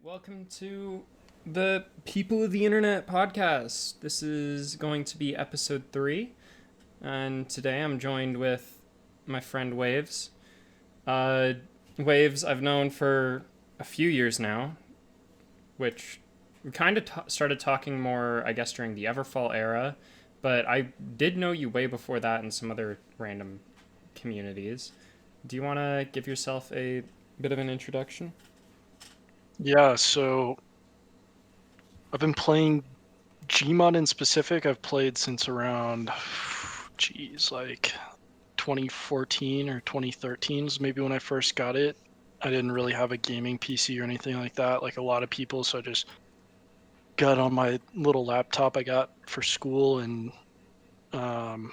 Welcome to the People of the Internet podcast. This is going to be episode 3, and today I'm joined with my friend Waves. Uh, Waves, I've known for a few years now, which we kind of started talking more, I guess, during the Everfall era, but I did know you way before that in some other random communities. Do you want to give yourself a bit of an introduction? Yeah, so I've been playing Gmod in specific. I've played since around, geez, like 2014 or 2013 is maybe when I first got it. I didn't really have a gaming PC or anything like that, like a lot of people, so I just got on my little laptop I got for school and um,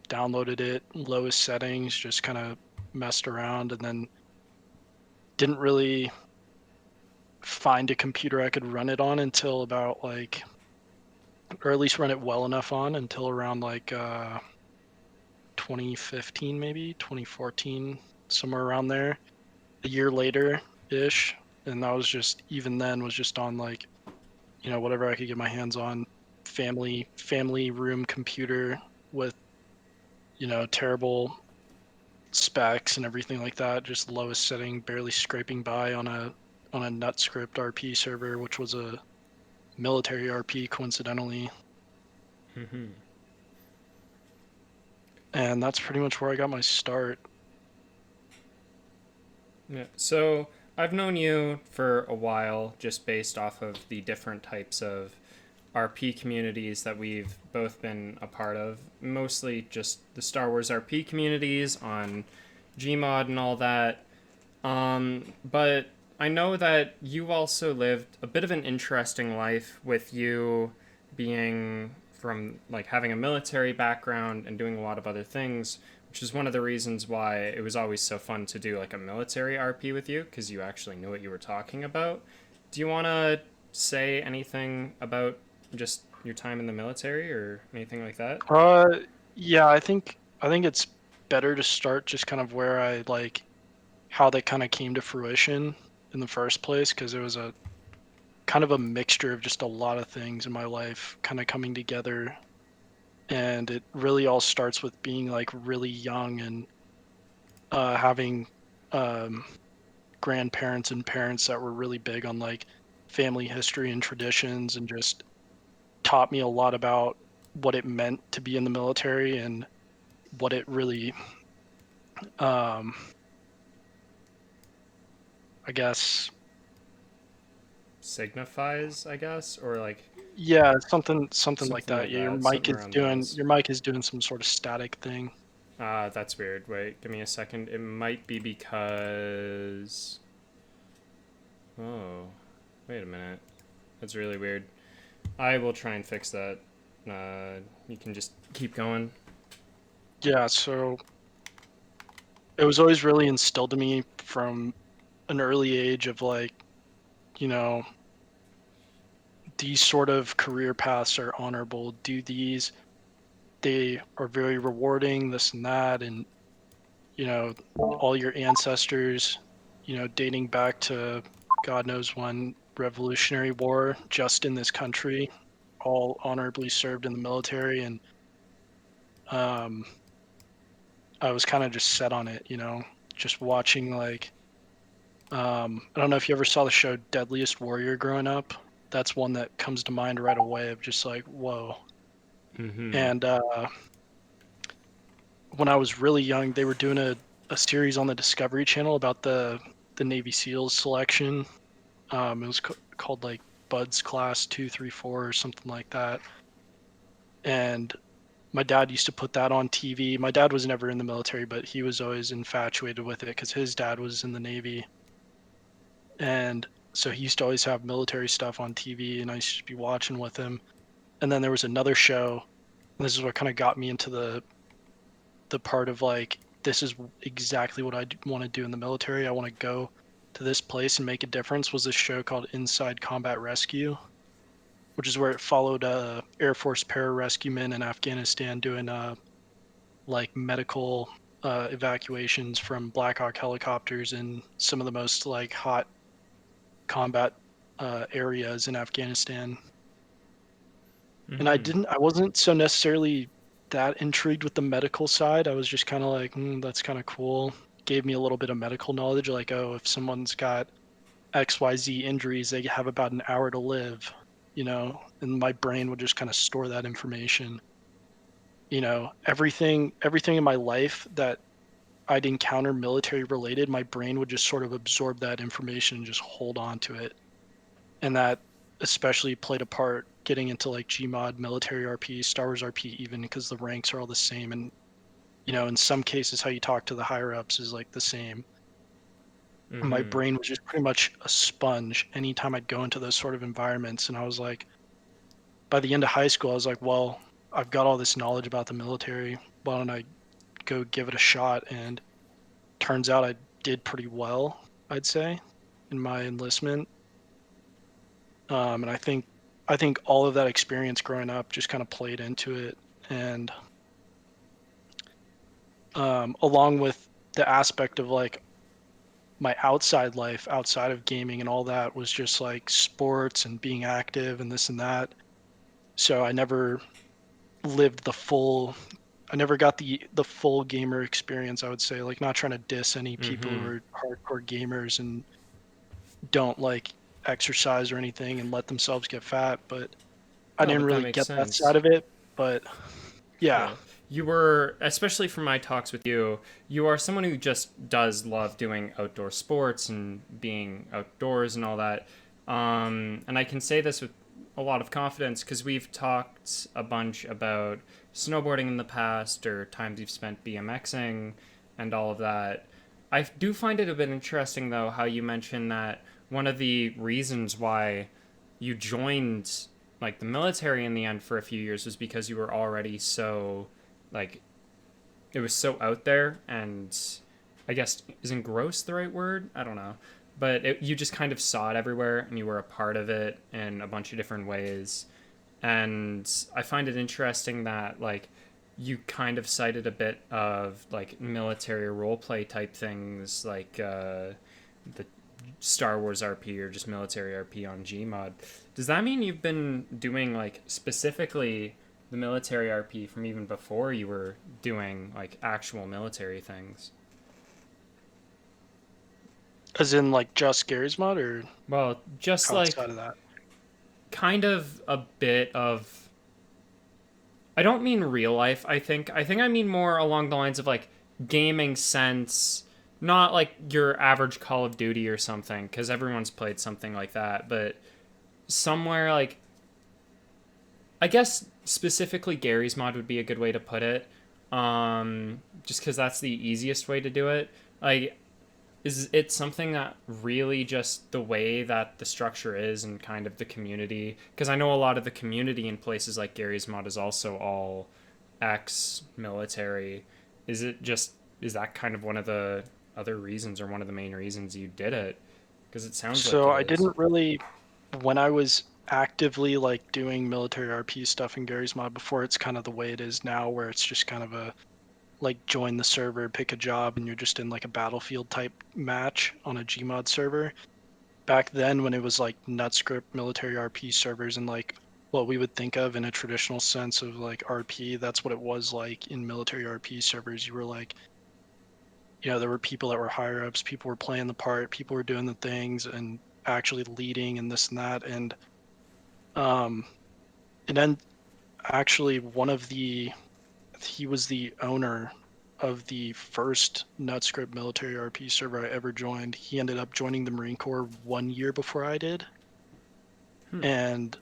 downloaded it, lowest settings, just kind of messed around, and then didn't really find a computer I could run it on until about like or at least run it well enough on until around like 2015, maybe 2014, somewhere around there. A year later ish, and that was just even then was just on like whatever I could get my hands on, family room computer with terrible specs and everything like that, just lowest setting, barely scraping by on a NutScript RP server, which was a military RP coincidentally. Mm-hmm. And that's pretty much where I got my start. Yeah. So I've known you for a while just based off of the different types of RP communities that we've both been a part of. Mostly just the Star Wars RP communities on Gmod and all that. But I know that you also lived a bit of an interesting life with you being from like having a military background and doing a lot of other things, which is one of the reasons why it was always so fun to do like a military RP with you because you actually knew what you were talking about. Do you want to say anything about just your time in the military or anything like that? Uh, yeah, I think it's better to start just kind of where I like how that kind of came to fruition in the first place, because it was a kind of a mixture of just a lot of things in my life kind of coming together, and it really all starts with being like really young and having um, grandparents and parents that were really big on like family history and traditions, and just taught me a lot about what it meant to be in the military and what it really um I guess Signifies, I guess, or like yeah, something like something that. like Yeah, your that, mic something is around doing those. your mic is doing some sort of static thing. That's weird. Wait, give me a second. It might be because. Oh, wait a minute. That's really weird. I will try and fix that. You can just keep going. Yeah, so it was always really instilled in me from an early age of like, you know, these sort of career paths are honorable. Do these, they are very rewarding, this and that, and all your ancestors, dating back to God knows when, Revolutionary War, just in this country, all honorably served in the military, and um, I was kind of just set on it, just watching like I don't know if you ever saw the show Deadliest Warrior growing up. That's one that comes to mind right away of just like, whoa. Mm-hmm. And when I was really young, they were doing a series on the Discovery Channel about the Navy SEALs selection. It was called like Bud's Class 234 or something like that. And my dad used to put that on TV. My dad was never in the military, but he was always infatuated with it because his dad was in the Navy. And so he used to always have military stuff on TV, and I used to be watching with him. And then there was another show, and this is what kind of got me into the part of like, this is exactly what I want to do in the military. I want to go to this place and make a difference. Was this show called Inside Combat Rescue, which is where it followed Air Force pararescuemen in Afghanistan doing like medical evacuations from Black Hawk helicopters in some of the most like hot combat areas in Afghanistan. And Mm-hmm. I wasn't so necessarily that intrigued with the medical side. I was just kind of like, that's kind of cool. Gave me a little bit of medical knowledge, like, oh, if someone's got XYZ injuries, they have about an hour to live, and my brain would just kind of store that information. Everything in my life that I'd encounter military related, my brain would just sort of absorb that information and just hold on to it. And that especially played a part getting into like Gmod, military RP, Star Wars RP, even because the ranks are all the same. And, in some cases, how you talk to the higher ups is like the same. My Mm-hmm. brain was just pretty much a sponge anytime I'd go into those sort of environments. And I was like, by the end of high school, I was like, well, I've got all this knowledge about the military. Why don't I go give it a shot? And turns out I did pretty well, I'd say, in my enlistment. And I think all of that experience growing up just kind of played into it, and along with the aspect of like my outside life outside of gaming and all that was just like sports and being active and this and that. So I never lived the full. I never got the full gamer experience. I would say, like, not trying to diss any people who Mm-hmm. are hardcore gamers and don't like exercise or anything and let themselves get fat, but I No, didn't but that really makes get that side sense. of it. But yeah. Yeah. You were, especially from my talks with you, you are someone who just does love doing outdoor sports and being outdoors and all that. And I can say this with a lot of confidence because we've talked a bunch about snowboarding in the past or times you've spent BMXing and all of that. I do find it a bit interesting, though, how you mentioned that one of the reasons why you joined like the military in the end for a few years was because you were already so like it was so out there and I guess isn't gross the right word? I don't know. But you just kind of saw it everywhere and you were a part of it in a bunch of different ways. And I find it interesting that like you kind of cited a bit of like military roleplay type things like the Star Wars RP or just military RP on Gmod. Does that mean you've been doing like specifically the military RP from even before you were doing like actual military things? As in like just Gary's mod or Well, just outside like of that? kind of a bit of I don't mean real life, I think I mean more along the lines of like gaming sense, not like your average Call of Duty or something cuz everyone's played something like that, but somewhere like I guess specifically Gary's mod would be a good way to put it. Just because that's the easiest way to do it. Like, is it something that really just the way that the structure is and kind of the community? Because I know a lot of the community in places like Gary's mod is also all ex-military. Is that kind of one of the other reasons or one of the main reasons you did it? Because it sounds like So it I is. didn't really, when I was actively like doing military RP stuff in Gary's mod before, it's kind of the way it is now, where it's just kind of a like join the server, pick a job, and you're just in like a battlefield type match on a Gmod server. Back then, when it was like NutScript military RP servers and like what we would think of in a traditional sense of like RP, that's what it was like in military RP servers. You were like, there were people that were higher ups, people were playing the part, people were doing the things and actually leading and this and that. Um, and then actually he was the owner of the first NutScript military RP server I ever joined. He ended up joining the Marine Corps 1 year before I did. Hmm. And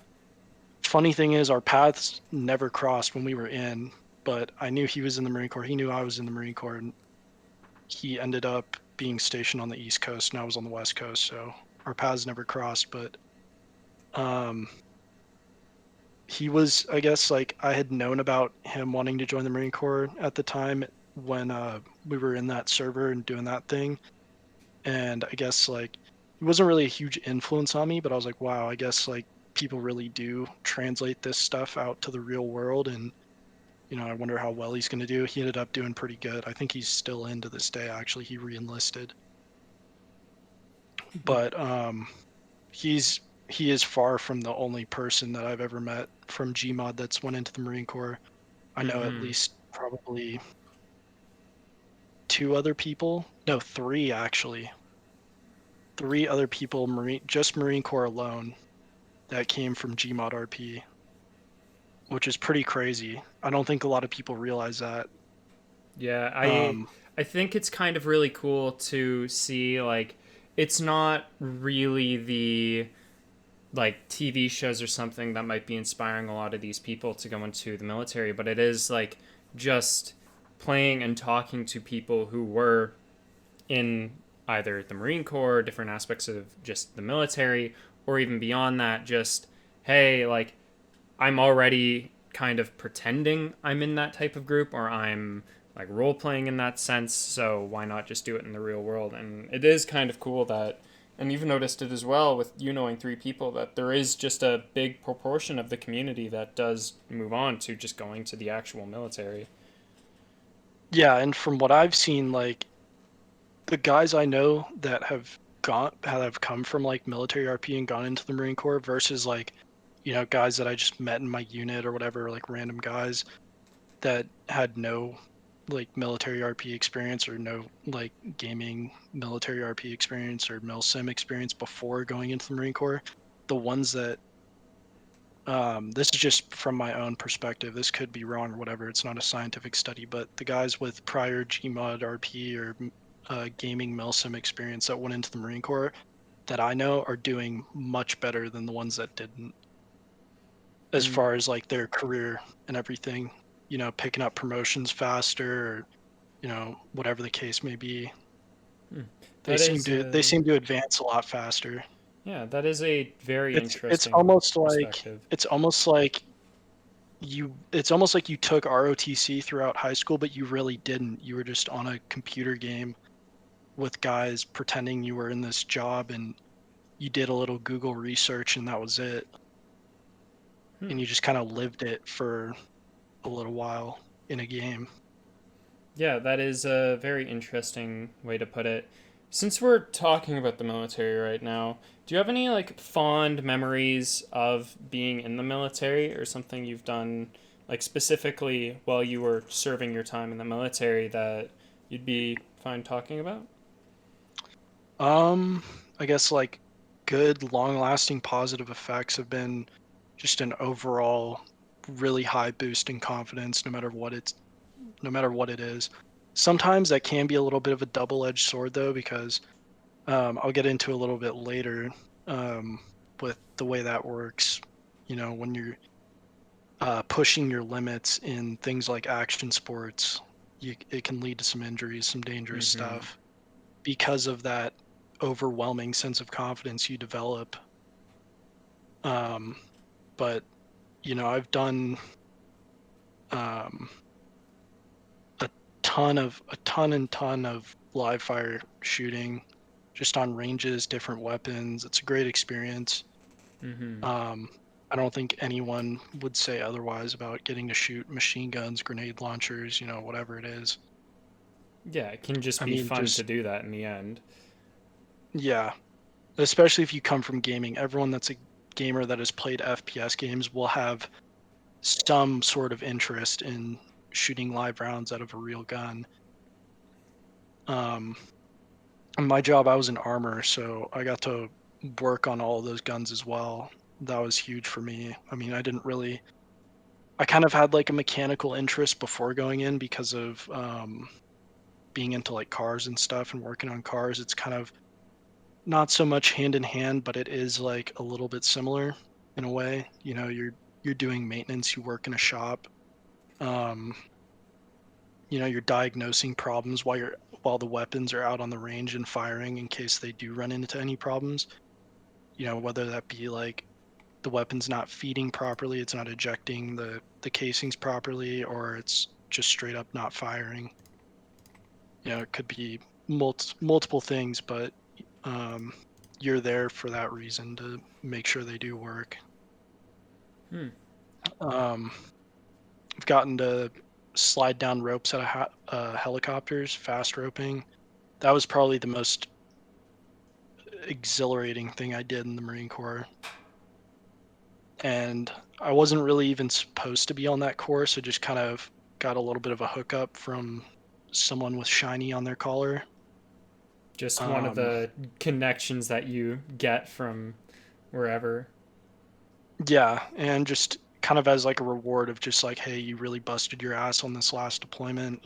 funny thing is, our paths never crossed when we were in, but I knew he was in the Marine Corps. He knew I was in the Marine Corps, and he ended up being stationed on the East Coast, and I was on the West Coast. So our paths never crossed. But um, he was, I guess, like I had known about him wanting to join the Marine Corps at the time when we were in that server and doing that thing. And I guess like he wasn't really a huge influence on me, but I was like, wow, I guess like people really do translate this stuff out to the real world. And I wonder how well he's going to do. He ended up doing pretty good. I think he's still in to this day. Actually, he re-enlisted, Hmm. but he's he is far from the only person that I've ever met from Gmod that's went into the Marine Corps. I know at Mm-hmm. least probably two other people. No, three actually. Three other people, Marine Corps alone, that came from Gmod RP, which is pretty crazy. I don't think a lot of people realize that. Yeah, Um, I think it's kind of really cool to see like it's not really the like TV shows or something that might be inspiring a lot of these people to go into the military, but it is like just playing and talking to people who were in either the Marine Corps, different aspects of just the military, or even beyond that, just hey, like I'm already kind of pretending I'm in that type of group or I'm like role playing in that sense, so why not just do it in the real world? And it is kind of cool that, and you've noticed it as well with you knowing three people, that there is just a big proportion of the community that does move on to just going to the actual military. yeah, and from what I've seen, like the guys I know that have come from like military RP and gone into the Marine Corps versus like, guys that I just met in my unit or whatever, like random guys that had no like military RP experience or no like gaming military RP experience or milsim experience before going into the Marine Corps. The ones that this is just from my own perspective. This could be wrong or whatever. It's not a scientific study, but the guys with prior Gmod RP or gaming milsim experience that went into the Marine Corps that I know are doing much better than the ones that didn't, as Mm, far as like their career and everything. Picking up promotions faster, or whatever the case may be. mm. They That seem is to they a seem to advance a lot faster. yeah, that is a very It's interesting almost like perspective. it's almost like you took ROTC throughout high school, but you really didn't. You were just on a computer game with guys pretending you were in this job, and you did a little Google research and that was it. Hmm. And you just kind of lived it for a little while in a game. Yeah, that is a very interesting way to put it. Since we're talking about the military right now, do you have any like fond memories of being in the military or something you've done like specifically while you were serving your time in the military that you'd be fine talking about? Um, I guess like good long-lasting positive effects have been just an overall really high boost in confidence no matter what it is. Sometimes that can be a little bit of a double-edged sword though, because I'll get into a little bit later um, with the way that works. When you're pushing your limits in things like action sports, it can lead to some injuries, some dangerous Mm-hmm. stuff because of that overwhelming sense of confidence you develop. Um, but I've done um, a ton of live fire shooting, just on ranges, different weapons. It's a great experience. Mm-hmm. Um, I don't think anyone would say otherwise about getting to shoot machine guns, grenade launchers, whatever it is. Yeah, it can just I be mean, fun to just do that in the end. yeah, especially if you come from gaming. Everyone that's a gamer that has played FPS games will have some sort of interest in shooting live rounds out of a real gun. Um, in my job, I was an armor, so I got to work on all of those guns as well. That was huge for me. I mean, I kind of had like a mechanical interest before going in because of being into like cars and stuff and working on cars. It's kind of not so much hand in hand, but it is like a little bit similar in a way. You're doing maintenance, you work in a shop. Um, you're diagnosing problems while the weapons are out on the range and firing in case they do run into any problems. Whether that be like the weapon's not feeding properly, it's not ejecting the casings properly, or it's just straight up not firing. It could be multiple things, but um, you're there for that reason to make sure they do work. Hmm. Um, I've gotten to slide down ropes out of helicopters, fast roping. That was probably the most exhilarating thing I did in the Marine Corps. And I wasn't really even supposed to be on that course. I just kind of got a little bit of a hookup from someone with shiny on their collar. Just one of Um, the connections that you get from wherever. yeah, and just kind of as like a reward of just like, hey, you really busted your ass on this last deployment,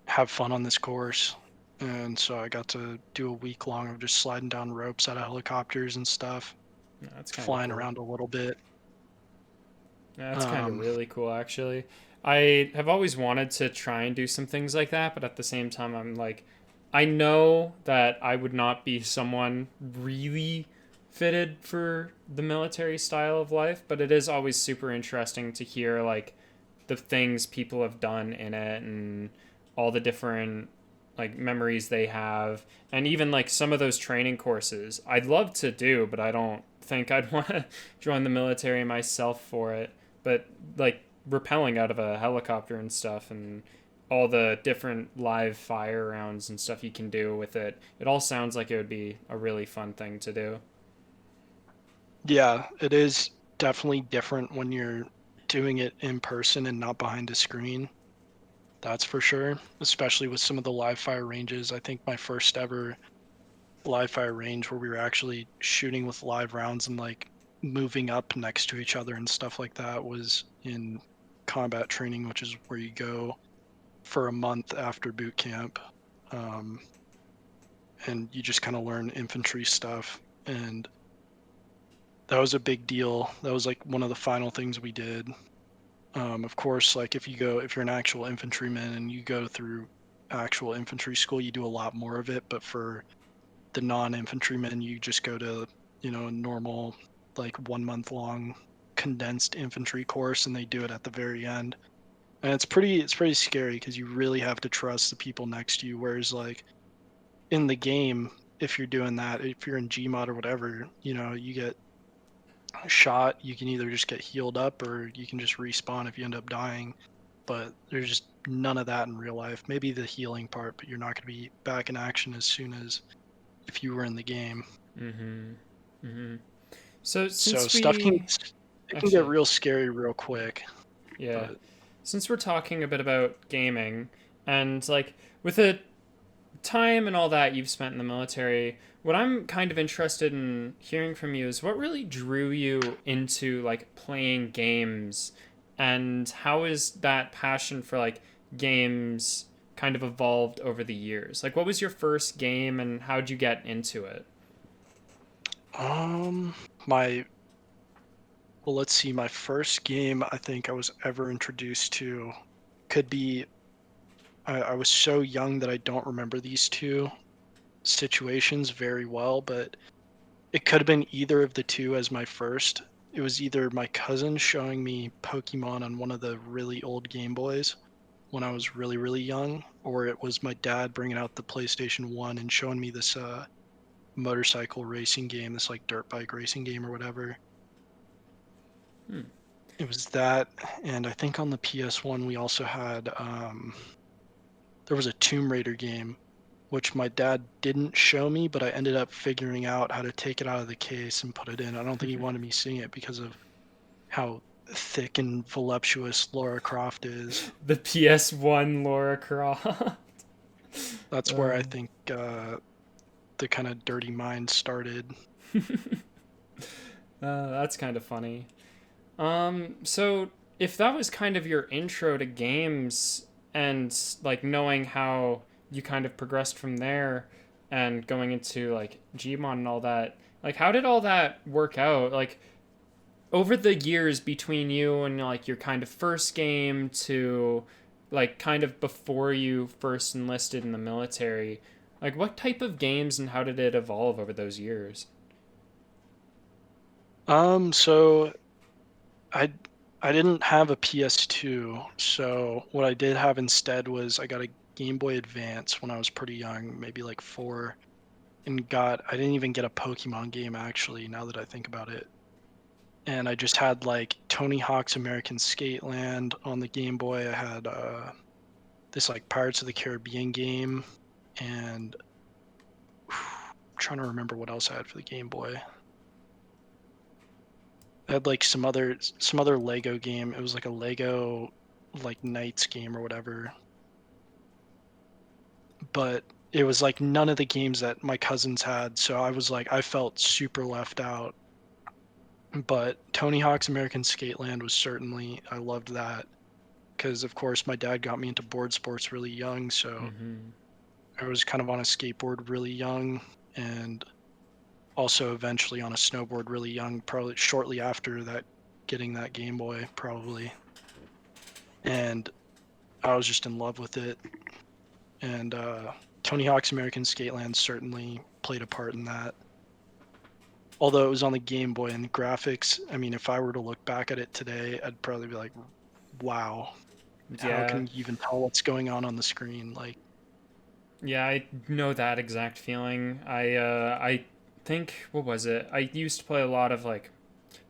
have fun on this course. And so I got to do a week long of just sliding down ropes out of helicopters and stuff, Yeah, that's kind of flying cool. around a little bit. Yeah, that's kind of Um, really cool, actually. I have always wanted to try and do some things like that, but at the same time, I'm like, I know that I would not be someone really fitted for the military style of life, but it is always super interesting to hear like the things people have done in it and all the different like memories they have, and even like some of those training courses I'd love to do, but I don't think I'd want to join the military myself for it. But like rappelling out of a helicopter and stuff, and all the different live fire rounds and stuff you can do with it, it all sounds like it would be a really fun thing to do. yeah, it is definitely different when you're doing it in person and not behind a screen. That's for sure, especially with some of the live fire ranges. I think my first ever live fire range where we were actually shooting with live rounds and like moving up next to each other and stuff like that was in combat training, which is where you go for a month after boot camp. Um, and you just kind of learn infantry stuff. And that was a big deal. That was like one of the final things we did. Of course, like if you're an actual infantryman and you go through actual infantry school, you do a lot more of it. But for the non-infantrymen, you just go to, a normal, like 1 month long condensed infantry course, and they do it at the very end. And it's pretty scary because you really have to trust the people next to you. Whereas like in the game, if you're doing that, if you're in Gmod or whatever, you get shot, you can either just get healed up or you can just respawn if you end up dying. But there's just none of that in real life. Maybe the healing part, but you're not going to be back in action as soon as if you were in the game. Mm-hmm. Mm-hmm. So So since stuff can we it can get actually, real scary real quick. yeah, But since we're talking a bit about gaming and like with the time and all that you've spent in the military, what I'm kind of interested in hearing from you is what really drew you into like playing games, and how is that passion for like games kind of evolved over the years? Like what was your first game and how'd you get into it? um my well, let's see, my first game I think I was ever introduced to could be I was so young that I don't remember these two situations very well, but it could have been either of the two as my first. It was either my cousin showing me Pokemon on one of the really old Game Boys when I was really, really young, or it was my dad bringing out the PlayStation 1 and showing me this motorcycle racing game, this like dirt bike racing game or whatever. Hmm. It was that, and I think on the PS1 we also had there was a Tomb Raider game, which my dad didn't show me, but I ended up figuring out how to take it out of the case and put it in. I don't think he wanted me seeing it because of how thick and voluptuous Laura Croft is. The PS1 Laura Croft. That's where uh, I think the kind of dirty mind started. that's kind of funny. So if that was kind of your intro to games and like knowing how you kind of progressed from there and going into like Gmod and all that, like how did all that work out? Like over the years between you and like your kind of first game to like kind of before you first enlisted in the military, like what type of games and how did it evolve over those years? So I I didn't have a PS2, so what I did have instead was I got a Game Boy Advance when I was pretty young, maybe like 4, and I didn't even get a Pokemon game actually, now that I think about it. And I just had like Tony Hawk's American Skateland on the Game Boy. I had this like Pirates of the Caribbean game, and I'm trying to remember what else I had for the Game Boy. I had like some other Lego game. It was like a Lego like Knights game or whatever. But it was like none of the games that my cousins had, so I was like I felt super left out. But Tony Hawk's American Skateland was certainly, I loved that because of course my dad got me into board sports really young, so Mm-hmm. I was kind of on a skateboard really young and also eventually on a snowboard really young, probably shortly after that, getting that Game Boy probably. And I was just in love with it. And Tony Hawk's American Skateland certainly played a part in that. Although it was on the Game Boy and the graphics, I mean, if I were to look back at it today, I'd probably be like, wow, how Yeah. can you even tell what's going on the screen? Like, Yeah, I know that exact feeling. I think, what was it? I used to play a lot of like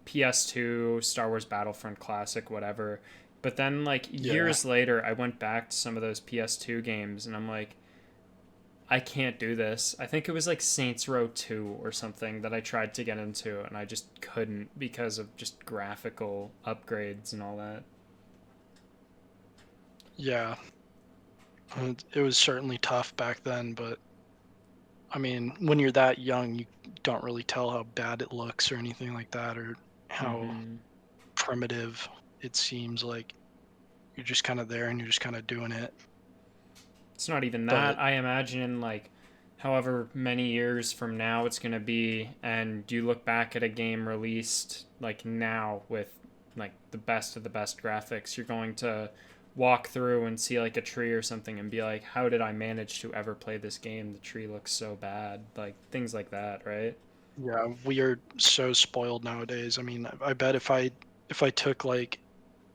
PS2, Star Wars Battlefront Classic, whatever. But then like yeah, years later, I went back to some of those PS2 games and I'm like, I can't do this. I think it was like Saints Row 2 or something that I tried to get into and I just couldn't because of just graphical upgrades and all that. yeah. It was certainly tough back then, but I mean, when you're that young, you don't really tell how bad it looks or anything like that, or how Mm-hmm. primitive it seems. Like you're just kind of there and you're just kind of doing it. It's not even that. But I imagine like however many years from now it's going to be and you look back at a game released like now with like the best of the best graphics, you're going to walk through and see like a tree or something and be like, how did I manage to ever play this game? The tree looks so bad. Like things like that, right? yeah, we are so spoiled nowadays. I mean, I bet if I took like,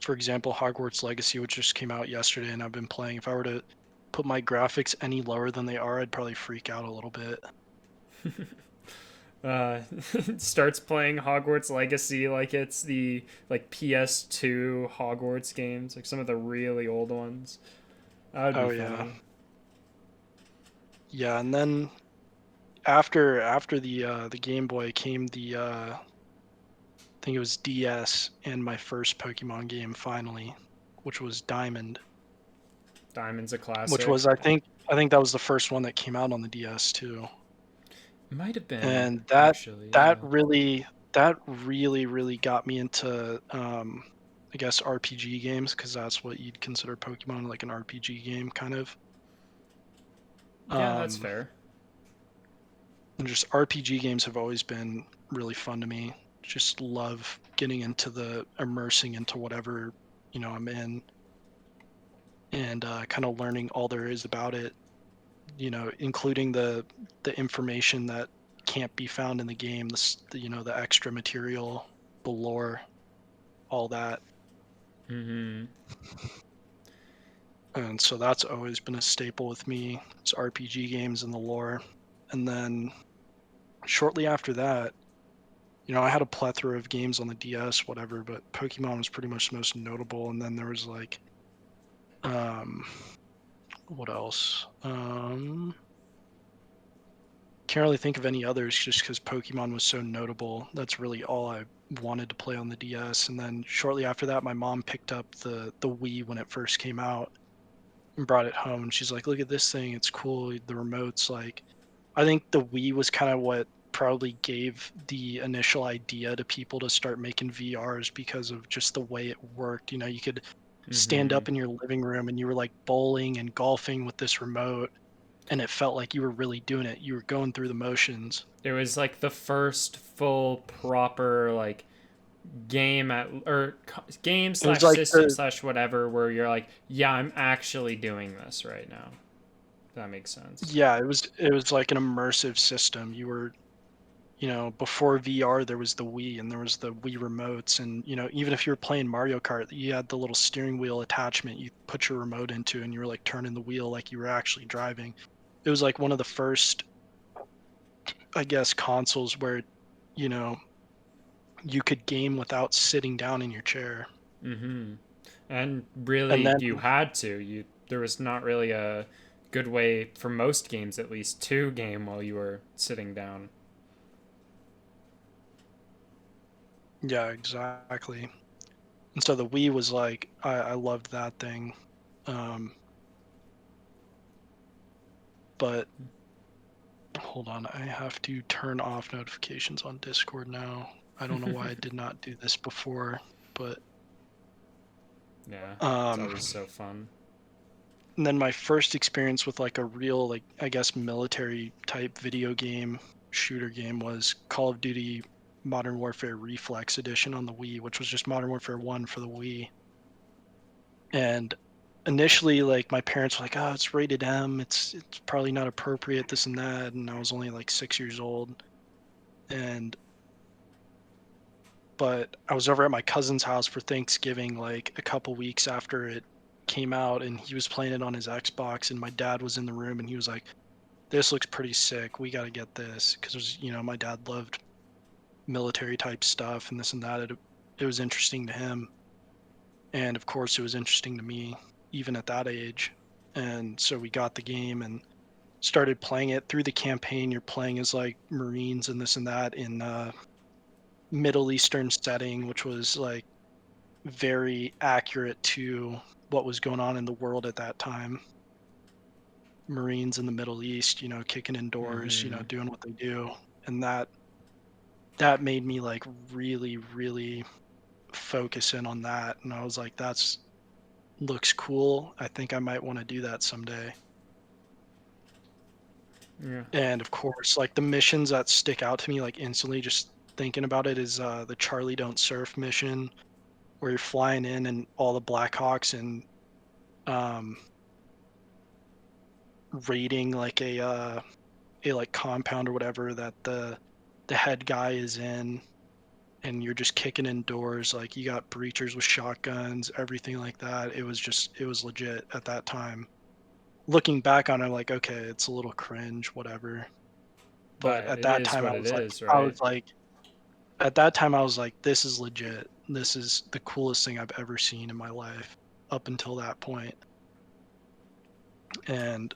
for example, Hogwarts Legacy, which just came out yesterday and I've been playing, if I were to put my graphics any lower than they are, I'd probably freak out a little bit. uh, starts playing Hogwarts Legacy like it's the like PS2 Hogwarts games, like some of the really old ones. That would be Oh yeah. funny. Yeah, and then after the Game Boy came the I think it was DS and my first Pokemon game finally, which was Diamond, Diamond's a which classic. was I think that was the first one that came out on the DS too. Might have been And actually, that yeah. really really got me into I guess RPG games because that's what you'd consider Pokemon, like an RPG game kind of. Yeah, that's Um, fair. and just RPG games have always been really fun to me. Just love getting into the immersing into whatever I'm in, and kind of learning all there is about it. Including the information that can't be found in the game, the extra material, the lore, all that. Mm-hmm. And so that's always been a staple with me. It's RPG games and the lore. And then shortly after that, I had a plethora of games on the DS, whatever, but Pokemon was pretty much the most notable. And then there was like, um, what else? Can't really think of any others just because Pokemon was so notable. That's really all I wanted to play on the DS. And then shortly after that, my mom picked up the Wii when it first came out and brought it home. And she's like, "Look at this thing. It's cool. The remote's like." I think the Wii was kind of what probably gave the initial idea to people to start making VRs because of just the way it worked. You could stand Mm-hmm. up in your living room and you were like bowling and golfing with this remote, and it felt like you were really doing it. You were going through the motions. It was like the first full proper like game at or game It was slash like system the slash whatever where you're like, yeah, I'm actually doing this right now. That makes sense. yeah, it was like an immersive system. You were, before VR there was the Wii and there was the Wii remotes, and even if you were playing Mario Kart, you had the little steering wheel attachment you put your remote into and you were like turning the wheel like you were actually driving. It was like one of the first, I guess, consoles where, you know, you could game without sitting down in your chair. Mm-hmm. And And really, then you had to. You there was not really a good way for most games at least to game while you were sitting down. Yeah, exactly. And so the Wii was like, I loved that thing. Um, but hold on, I have to turn off notifications on Discord now. I don't know why I did not do this before, but Yeah, it's um, always so fun. and then my first experience with like a real, like, I guess military type video game shooter game was Call of Duty Modern Warfare Reflex Edition on the Wii, which was just Modern Warfare 1 for the Wii. And initially, like, my parents were like, "Oh, it's rated M. It's probably not appropriate, this and that." And I was only like 6 years old, and but I was over at my cousin's house for Thanksgiving, like a couple weeks after it came out, and he was playing it on his Xbox, and my dad was in the room, and he was like, "This looks pretty sick. We got to get this," because it was, my dad loved military type stuff and this and that. It was interesting to him, and of course, it was interesting to me, even at that age. And so we got the game and started playing it. Through the campaign. You're playing as like Marines and this and that in Middle Eastern setting, which was like very accurate to what was going on in the world at that time. Marines in the Middle East, kicking in doors, Mm-hmm. doing what they do. And that made me like really, really focus in on that. And I was like, that's looks cool. I think I might want to do that someday. Yeah. And of course, like the missions that stick out to me like instantly just thinking about it is the Charlie Don't Surf mission, where you're flying in and all the Blackhawks and um raiding like a like compound or whatever that the head guy is in, and you're just kicking in doors. Like, you got breachers with shotguns, everything like that. It was legit at that time. Looking back on it, I'm like, okay, it's a little cringe, whatever. But But at it that is time what it is, I right? was like at that time I was like, this is legit. This is the coolest thing I've ever seen in my life up until that point. And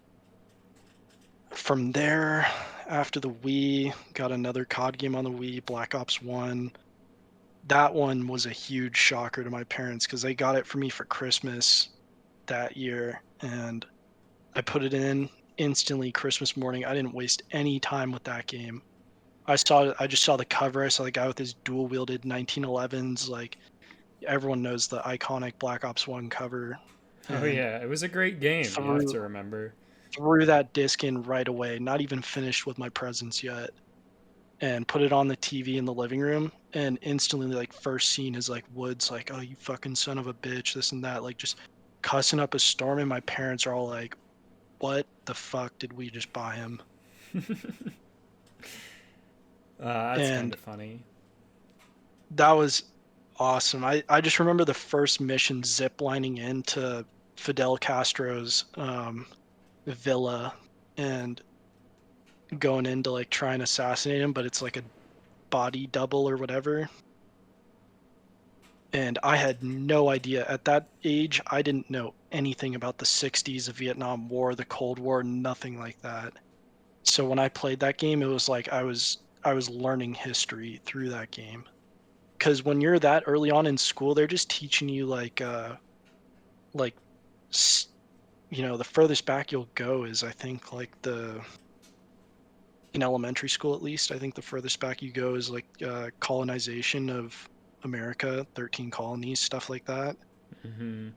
from there, after the Wii, got another COD game on the Wii, Black Ops 1. That one was a huge shocker to my parents because they got it for me for Christmas that year. And I put it in instantly Christmas morning. I didn't waste any time with that game. I just saw the cover. I saw the guy with his dual wielded 1911s. Like, everyone knows the iconic Black Ops 1 cover, Oh and yeah, it was a great game. You have threw to remember. threw that disc in right away, not even finished with my presents yet, and put it on the TV in the living room. And instantly, like, first scene is like Woods, like, "Oh, you fucking son of a bitch," this and that, like, just cussing up a storm. And my parents are all like, "What the fuck did we just buy him?" That's kind And of funny. that was awesome. I just remember the first mission zip lining into Fidel Castro's villa and going in to like try and assassinate him, but it's like a body double or whatever. And I had no idea at that age. I didn't know anything about the 60s, the Vietnam War, the Cold War, nothing like that. So when I played that game, it was like I was learning history through that game. Because when you're that early on in school, they're just teaching you like the furthest back you'll go is, I think, like the in elementary school, at least, I think the furthest back you go is like colonization of America, 13 colonies, stuff like that. Hmm.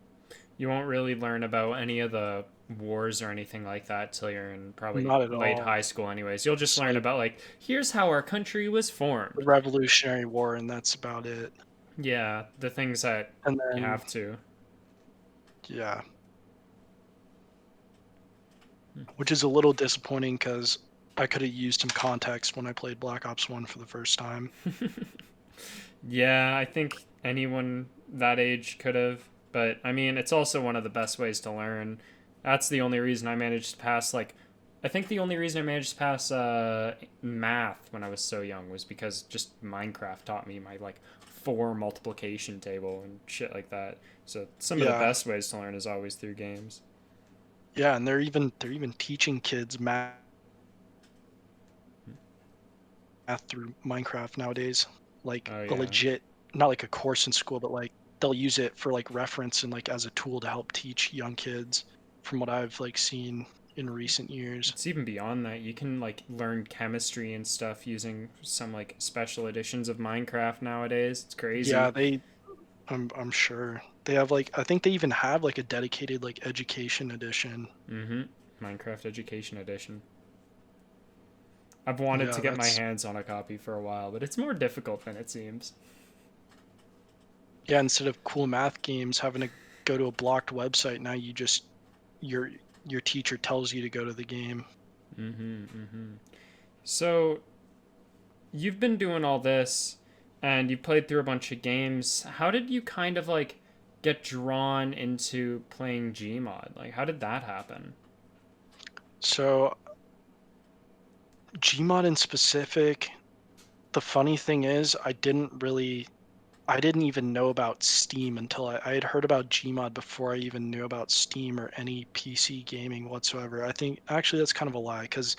You won't really learn about any of the wars or anything like that till you're in probably Not at late high all. school, anyways. You'll just Just learn like about, like, here's how our country was the formed. Revolutionary War, and that's about it. Yeah, the things that And you then, have to. yeah, which is a little disappointing because I could have used some context when I played Black Ops 1 for the first time. Yeah, I think anyone that age could have. But I mean, it's also one of the best ways to learn. That's the only reason I managed to pass, like, I think the only reason I managed to pass math when I was so young was because just Minecraft taught me my, like, four multiplication table and shit like that. So some of the Yeah. best ways to learn is always through games. Yeah, and they're even teaching kids math through Minecraft nowadays. Like Oh a yeah. legit, not like a course in school, but like they'll use it for like reference and like as a tool to help teach young kids from what I've like seen in recent years. It's even beyond that. You can like learn chemistry and stuff using some like special editions of Minecraft nowadays. It's Yeah, crazy. I'm sure. They have like I think they even have like a dedicated like education edition. Mm-hmm. Minecraft Education Edition. I've wanted to Yeah, get my that's hands on a copy for a while, but it's more difficult than it seems. yeah, instead of cool math games having to go to a blocked website, now you just your your teacher tells you to go to the game. Mm-hmm. Mm-hmm. So you've been doing all this and you played through a bunch of games. How did you kind of like get drawn into playing Gmod? Like how did that happen? So Gmod in specific, the funny thing is I didn't even know about Steam until I had heard about Gmod before I even knew about Steam or any PC gaming whatsoever. I think actually that's kind of a lie because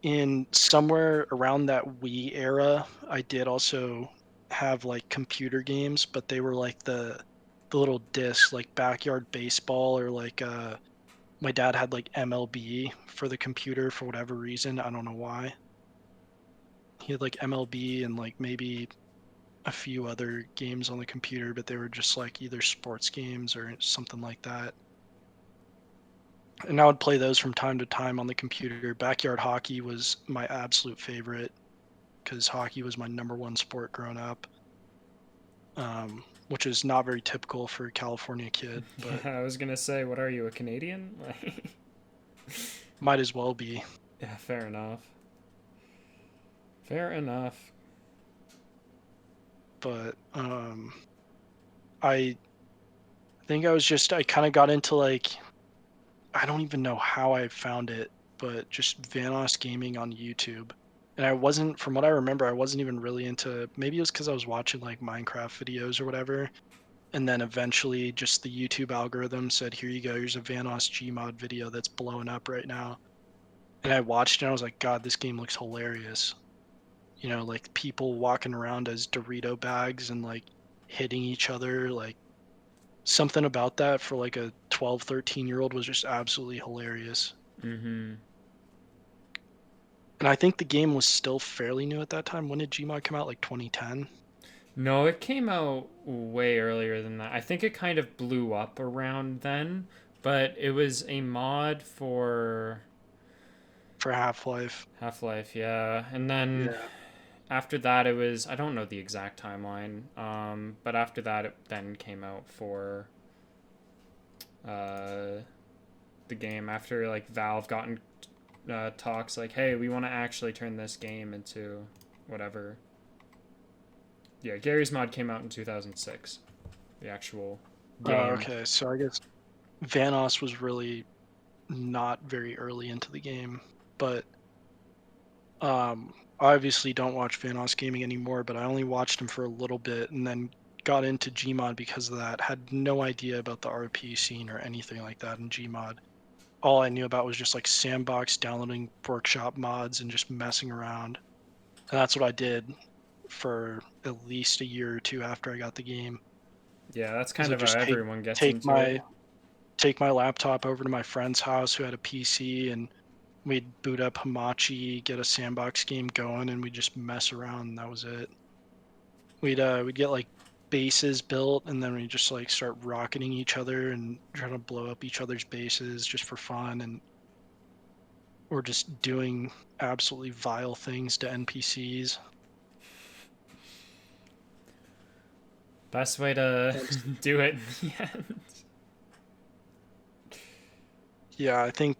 in somewhere around that Wii era, I did also have like computer games, but they were like the little discs like Backyard Baseball or like my dad had like MLB for the computer for whatever reason. I don't know why. He had like MLB and like maybe a few other games on the computer, but they were just like either sports games or something like that. And I would play those from time to time on the computer. Backyard hockey was my absolute favorite because hockey was my number one sport growing up, which is not very typical for a California kid, but Yeah, I was gonna say, what are you, a Canadian? Like, might as well be. yeah, fair enough. Fair enough. But I think I kind of got into like I don't even know how I found it, but just Vanoss Gaming on YouTube. And I wasn't, from what I remember, I wasn't even really into. Maybe it was because I was watching like Minecraft videos or whatever. And then eventually, just the YouTube algorithm said, "Here you go. Here's a Vanoss Gmod video that's blowing up right now." And I watched it. And I was like, "God, this game looks hilarious." You know, like people walking around as Dorito bags and like hitting each other. Like something about that for like a 12, 13-year old was just absolutely hilarious. Mm-hmm. And I think the game was still fairly new at that time. When did Gmod come out? Like 2010 No, it came out way earlier than that. I think it kind of blew up around then, but it was a mod for for Half-Life. Half-Life, yeah. And then Yeah. after that it was I don't know the exact timeline. But after that it then came out for uh the game after like Valve got in talks like, "Hey, we want to actually turn this game into whatever." Yeah, Gary's Mod came out in 2006. The actual game. Okay, so I guess Vanoss was really not very early into the game, but I obviously don't watch Vanoss Gaming anymore. But I only watched him for a little bit, and then got into Gmod because of that. Had no idea about the RP scene or anything like that in Gmod. All I knew about was just like sandbox, downloading workshop mods, and just messing around. And that's what I did for at least a year or two after I got the game. Yeah, that's Is kind I of how just everyone gets take into it. my take my laptop over to my friend's house who had a PC, and we'd boot up Hamachi, get a sandbox game going, and we'd just mess around. And that was it. We'd get like bases built, and then we'd just like start rocketing each other and trying to blow up each other's bases just for fun, and we're just doing absolutely vile things to NPCs. Best way to And do it in the end. yeah, I think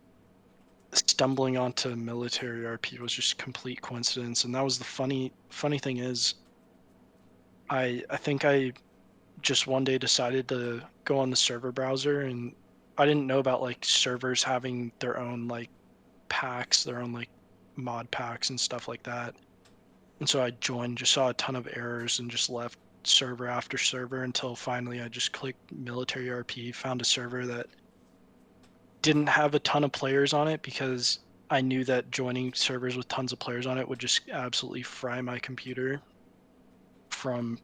stumbling onto military RP was just complete coincidence. And that was the funny thing is I think I just one day decided to go on the server browser, and I didn't know about like servers having their own like packs, their own like mod packs and stuff like that. And so I joined, just saw a ton of errors and just left server after server until finally I just clicked military RP, found a server that didn't have a ton of players on it because I knew that joining servers with tons of players on it would just absolutely fry my computer from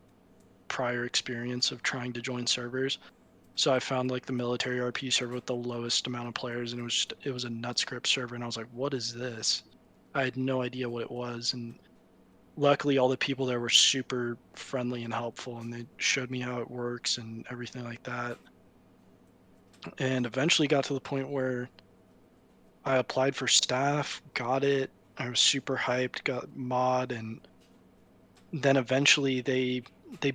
prior experience of trying to join servers. So I found like the military RP server with the lowest amount of players, and it was a NutScript server, and I was like, what is this? I had no idea what it was, and luckily all the people there were super friendly and helpful, and they showed me how it works and everything like that. And eventually got to the point where I applied for staff, got it. I was super hyped, got mod, and then eventually they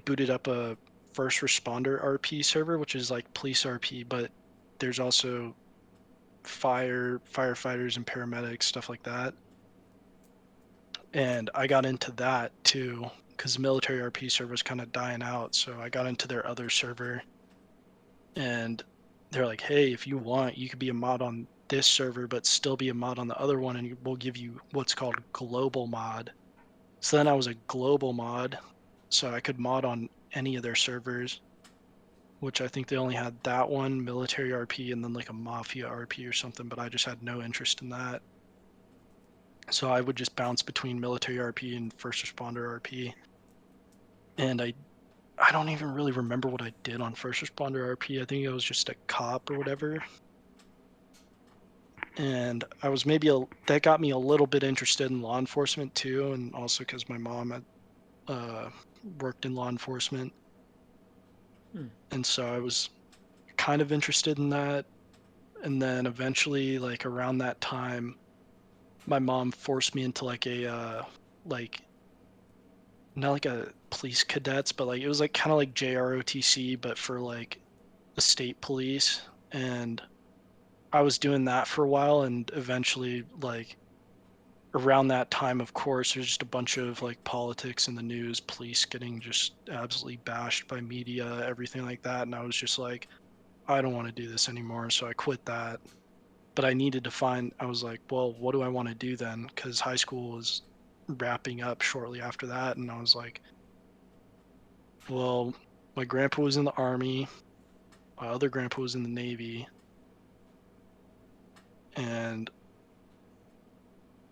booted up a first responder RP server, which is like police RP, but there's also firefighters and paramedics, stuff like that. And I got into that too because the military RP server was kind of dying out. So I got into their other server, and they're like, hey, if you want, you could be a mod on this server, but still be a mod on the other one, and we'll give you what's called global mod. So then I was a global mod, so I could mod on any of their servers, which I think they only had that one, military RP, and then like a mafia RP or something, but I just had no interest in that. So I would just bounce between military RP and first responder RP. And I don't even really remember what I did on first responder RP. I think I was just a cop or whatever. And I was that got me a little bit interested in law enforcement too, and also because my mom had worked in law enforcement. And so I was kind of interested in that. And then eventually, like around that time, my mom forced me into like a like not like a police cadets, but like it was like kind of like JROTC, but for like the state police. And I was doing that for a while, and eventually, like around that time, of course, there's just a bunch of like politics in the news, police getting just absolutely bashed by media, everything like that. And I was just like, I don't want to do this anymore. So I quit that. But I needed to I was like, well, what do I want to do then? Because high school was wrapping up shortly after that. And I was like, well, my grandpa was in the Army, my other grandpa was in the Navy, and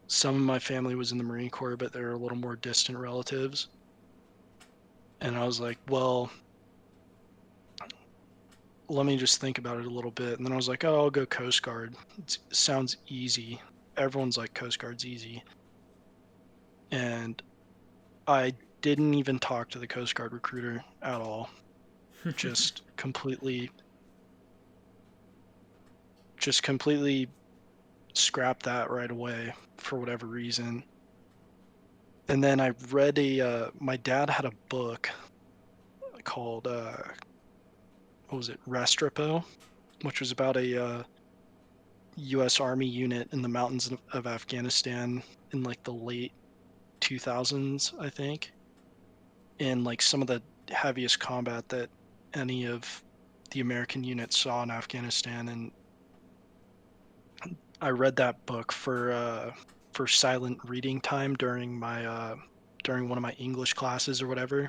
some of my family was in the Marine Corps, but they're a little more distant relatives. And I was like, well, let me just think about it a little bit. And then I was like, oh, I'll go Coast Guard. It sounds easy. Everyone's like, Coast Guard's easy. And I didn't even talk to the Coast Guard recruiter at all. Just completely scrapped that right away for whatever reason. And then I read my dad had a book called what was it, Restrepo, which was about a U.S. Army unit in the mountains of Afghanistan in like the late 2000s, I think, in like some of the heaviest combat that any of the American units saw in Afghanistan. And I read that book for silent reading time during one of my English classes or whatever.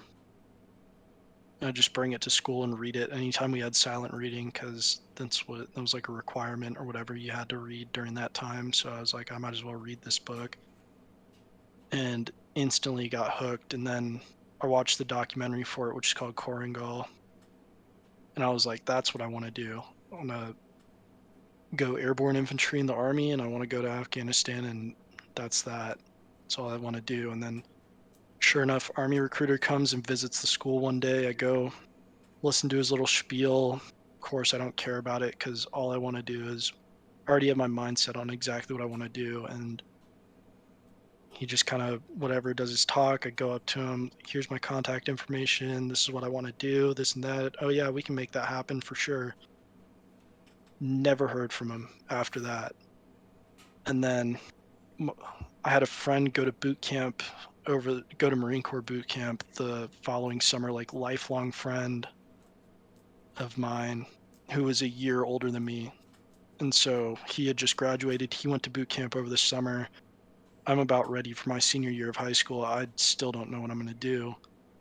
I'd just bring it to school and read it anytime we had silent reading, because that was like a requirement or whatever you had to read during that time. So I was like, I might as well read this book, and instantly got hooked. And then I watched the documentary for it, which is called Korangal, and I was like, that's what I want to do. I want to go airborne infantry in the Army, and I want to go to Afghanistan, and that's that. That's all I want to do. And then sure enough, Army recruiter comes and visits the school one day. I go listen to his little spiel. Of course, I don't care about it because all I want to do is I already have my mindset on exactly what I want to do. And he just kind of, whatever, does his talk. I go up to him, here's my contact information. This is what I want to do, this and that. Oh, yeah, we can make that happen for sure. Never heard from him after that. And then I had a friend go to boot camp go to Marine Corps boot camp the following summer, like lifelong friend of mine who was a year older than me. And so he had just graduated. He went to boot camp over the summer. I'm about ready for my senior year of high school. I still don't know what I'm going to do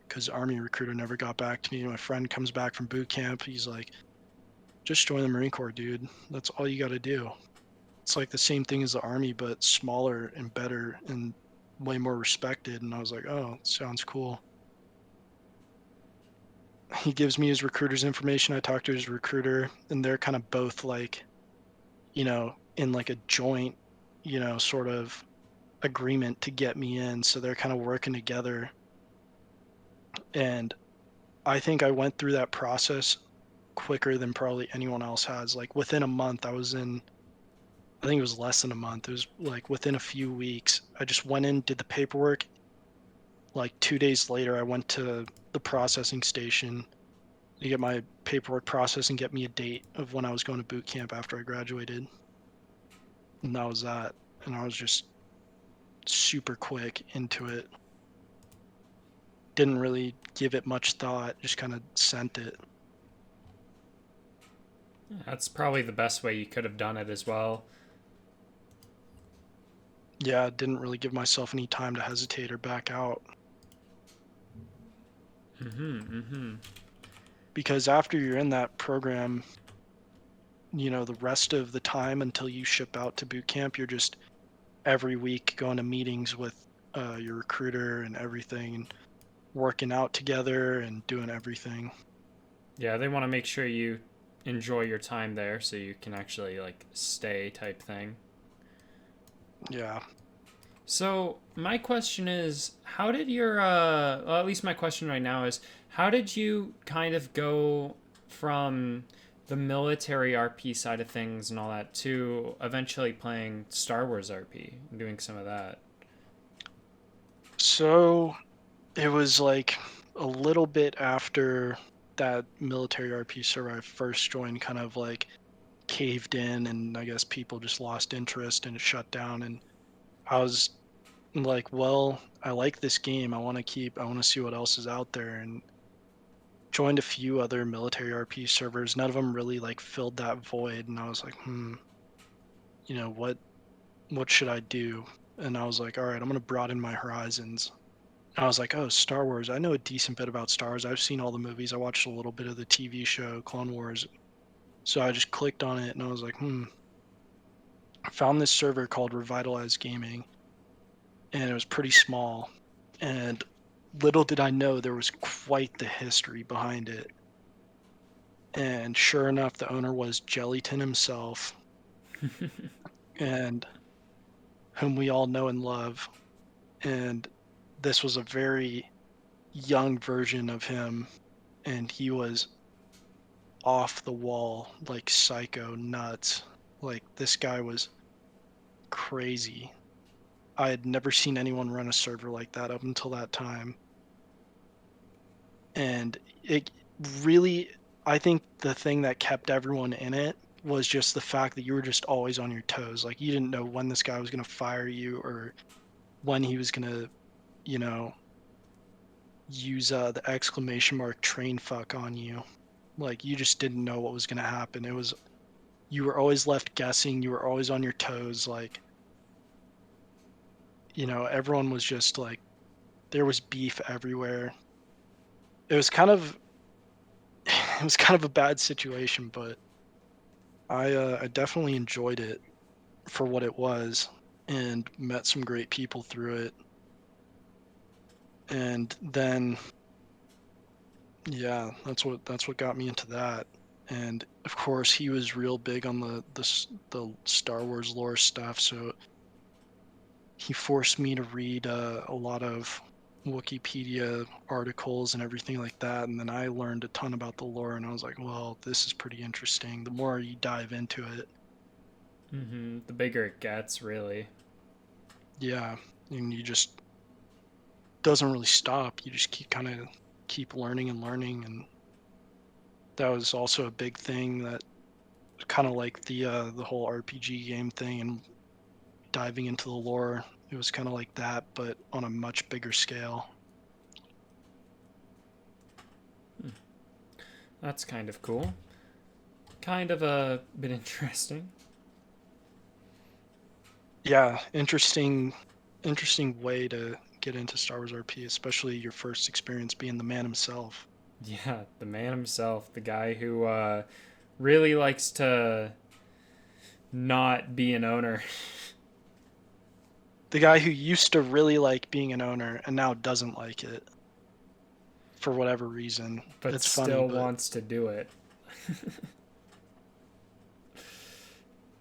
because Army recruiter never got back to me. My friend comes back from boot camp. He's like, just join the Marine Corps, dude. That's all you got to do. It's like the same thing as the Army, but smaller and better and way more respected. And I was like, oh, sounds cool. He gives me his recruiter's information. I talk to his recruiter, and they're kind of both like, in like a joint, sort of agreement to get me in. So they're kind of working together. And I think I went through that process quicker than probably anyone else has. Like within a month, I think it was less than a month. It was like within a few weeks. I just went in, did the paperwork. Like 2 days later, I went to the processing station to get my paperwork processed and get me a date of when I was going to boot camp after I graduated. And that was that. And I was just super quick into it. Didn't really give it much thought, just kind of sent it. That's probably the best way you could have done it as well. Yeah, didn't really give myself any time to hesitate or back out. Because after you're in that program, the rest of the time until you ship out to boot camp, you're just every week going to meetings with your recruiter and everything, and working out together and doing everything. Yeah, they want to make sure you enjoy your time there so you can actually like stay type thing. Yeah. So my question is, how did your well, at least my question right now is, how did you kind of go from the military RP side of things and all that to eventually playing Star Wars RP and doing some of that? So it was like a little bit after that military RP server I first joined kind of like caved in, and I guess people just lost interest and it shut down. And I was like, well, I like this game. I want to see what else is out there, and joined a few other military RP servers. None of them really like filled that void, and I was like, what should I do? And I was like, all right, I'm gonna broaden my horizons. And I was like, oh, Star Wars. I know a decent bit about Star Wars. I've seen all the movies. I watched a little bit of the TV show Clone Wars. So I just clicked on it and I was like, I found this server called Revitalize Gaming, and it was pretty small. And little did I know there was quite the history behind it. And sure enough, the owner was Jellyton himself, and whom we all know and love. And this was a very young version of him, and he was off the wall, like psycho nuts. Like this guy was crazy. I had never seen anyone run a server like that up until that time. And it really, I think the thing that kept everyone in it was just the fact that you were just always on your toes. Like you didn't know when this guy was going to fire you or when he was going to, you know, use the exclamation mark train fuck on you. Like you just didn't know what was going to happen. You were always left guessing. You were always on your toes. Like, everyone was just like, there was beef everywhere. It was kind of, it was kind of a bad situation, but I definitely enjoyed it for what it was and met some great people through it. And then, yeah, that's what got me into that. And of course, he was real big on the Star Wars lore stuff, so he forced me to read a lot of Wikipedia articles and everything like that. And then I learned a ton about the lore, and I was like, well, this is pretty interesting. The more you dive into it, The bigger it gets, really. yeah, and you just doesn't really stop. You just keep learning and learning, and that was also a big thing that kind of like the whole RPG game thing and diving into the lore. It was kind of like that, but on a much bigger scale. That's kind of cool. Kind of a bit interesting. Yeah, interesting way to get into Star Wars RP, especially your first experience being the man himself. Yeah, the man himself, the guy who really likes to not be an owner, The guy who used to really like being an owner and now doesn't like it for whatever reason. but It's funny, still but wants to do it.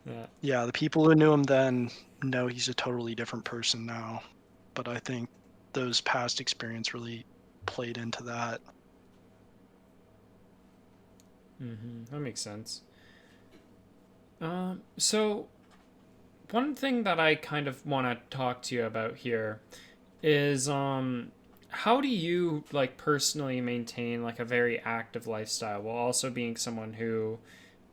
Yeah. yeah, the people who knew him then know he's a totally different person now. But I think those past experience really played into that. That makes sense. So one thing that I kind of want to talk to you about here is how do you like personally maintain like a very active lifestyle while also being someone who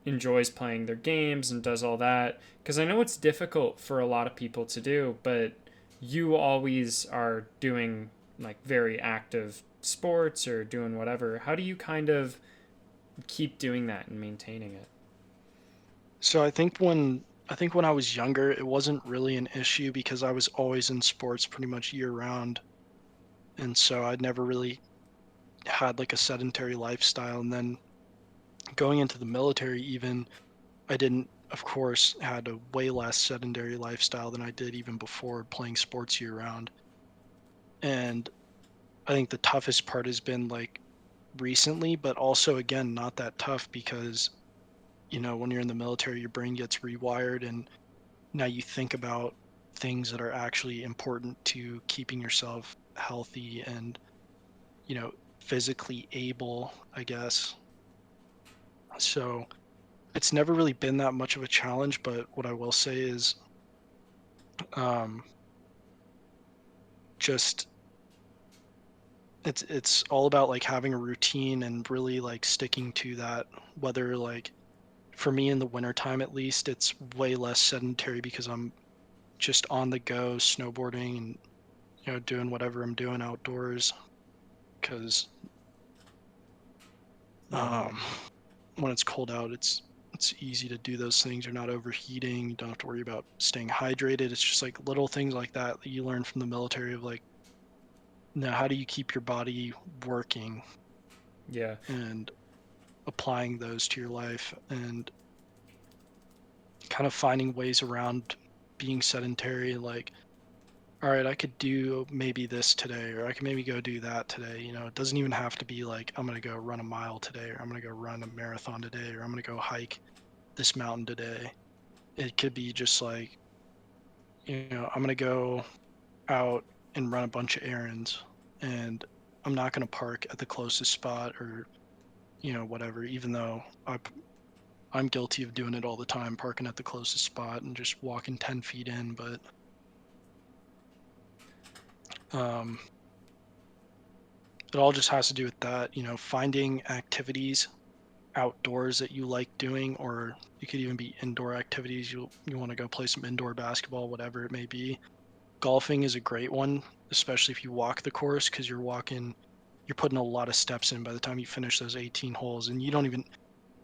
enjoys playing their games and does all that? Because I know it's difficult for a lot of people to do, but you always are doing like very active sports or doing whatever. How do you kind of keep doing that and maintaining it? So I think when I was younger, it wasn't really an issue because I was always in sports pretty much year round. And so I'd never really had like a sedentary lifestyle. And then going into the military, even, I didn't, of course, had a way less sedentary lifestyle than I did even before playing sports year round. And I think the toughest part has been like recently, but also again, not that tough because, when you're in the military, your brain gets rewired and now you think about things that are actually important to keeping yourself healthy and, you know, physically able, I guess. So it's never really been that much of a challenge, but what I will say is um, just it's all about like having a routine and really like sticking to that. Whether like for me in the wintertime at least, it's way less sedentary because I'm just on the go snowboarding and doing whatever I'm doing outdoors. Because Mm-hmm. um, when it's cold out, it's easy to do those things. You're not overheating. You don't have to worry about staying hydrated. It's just like little things like that that you learn from the military of like, now how do you keep your body working Yeah. and applying those to your life and kind of finding ways around being sedentary. Like, all right, I could do maybe this today, or I can maybe go do that today. It doesn't even have to be like I'm gonna go run a mile today, or I'm gonna go run a marathon today, or I'm gonna go hike this mountain today. It could be just like, I'm gonna go out and run a bunch of errands, and I'm not gonna park at the closest spot or whatever. Even though I'm guilty of doing it all the time, parking at the closest spot and just walking 10 feet in. But um, it all just has to do with that, finding activities outdoors that you like doing, or it could even be indoor activities. You want to go play some indoor basketball, whatever it may be. Golfing is a great one, especially if you walk the course because you're putting a lot of steps in by the time you finish those 18 holes. And you don't even,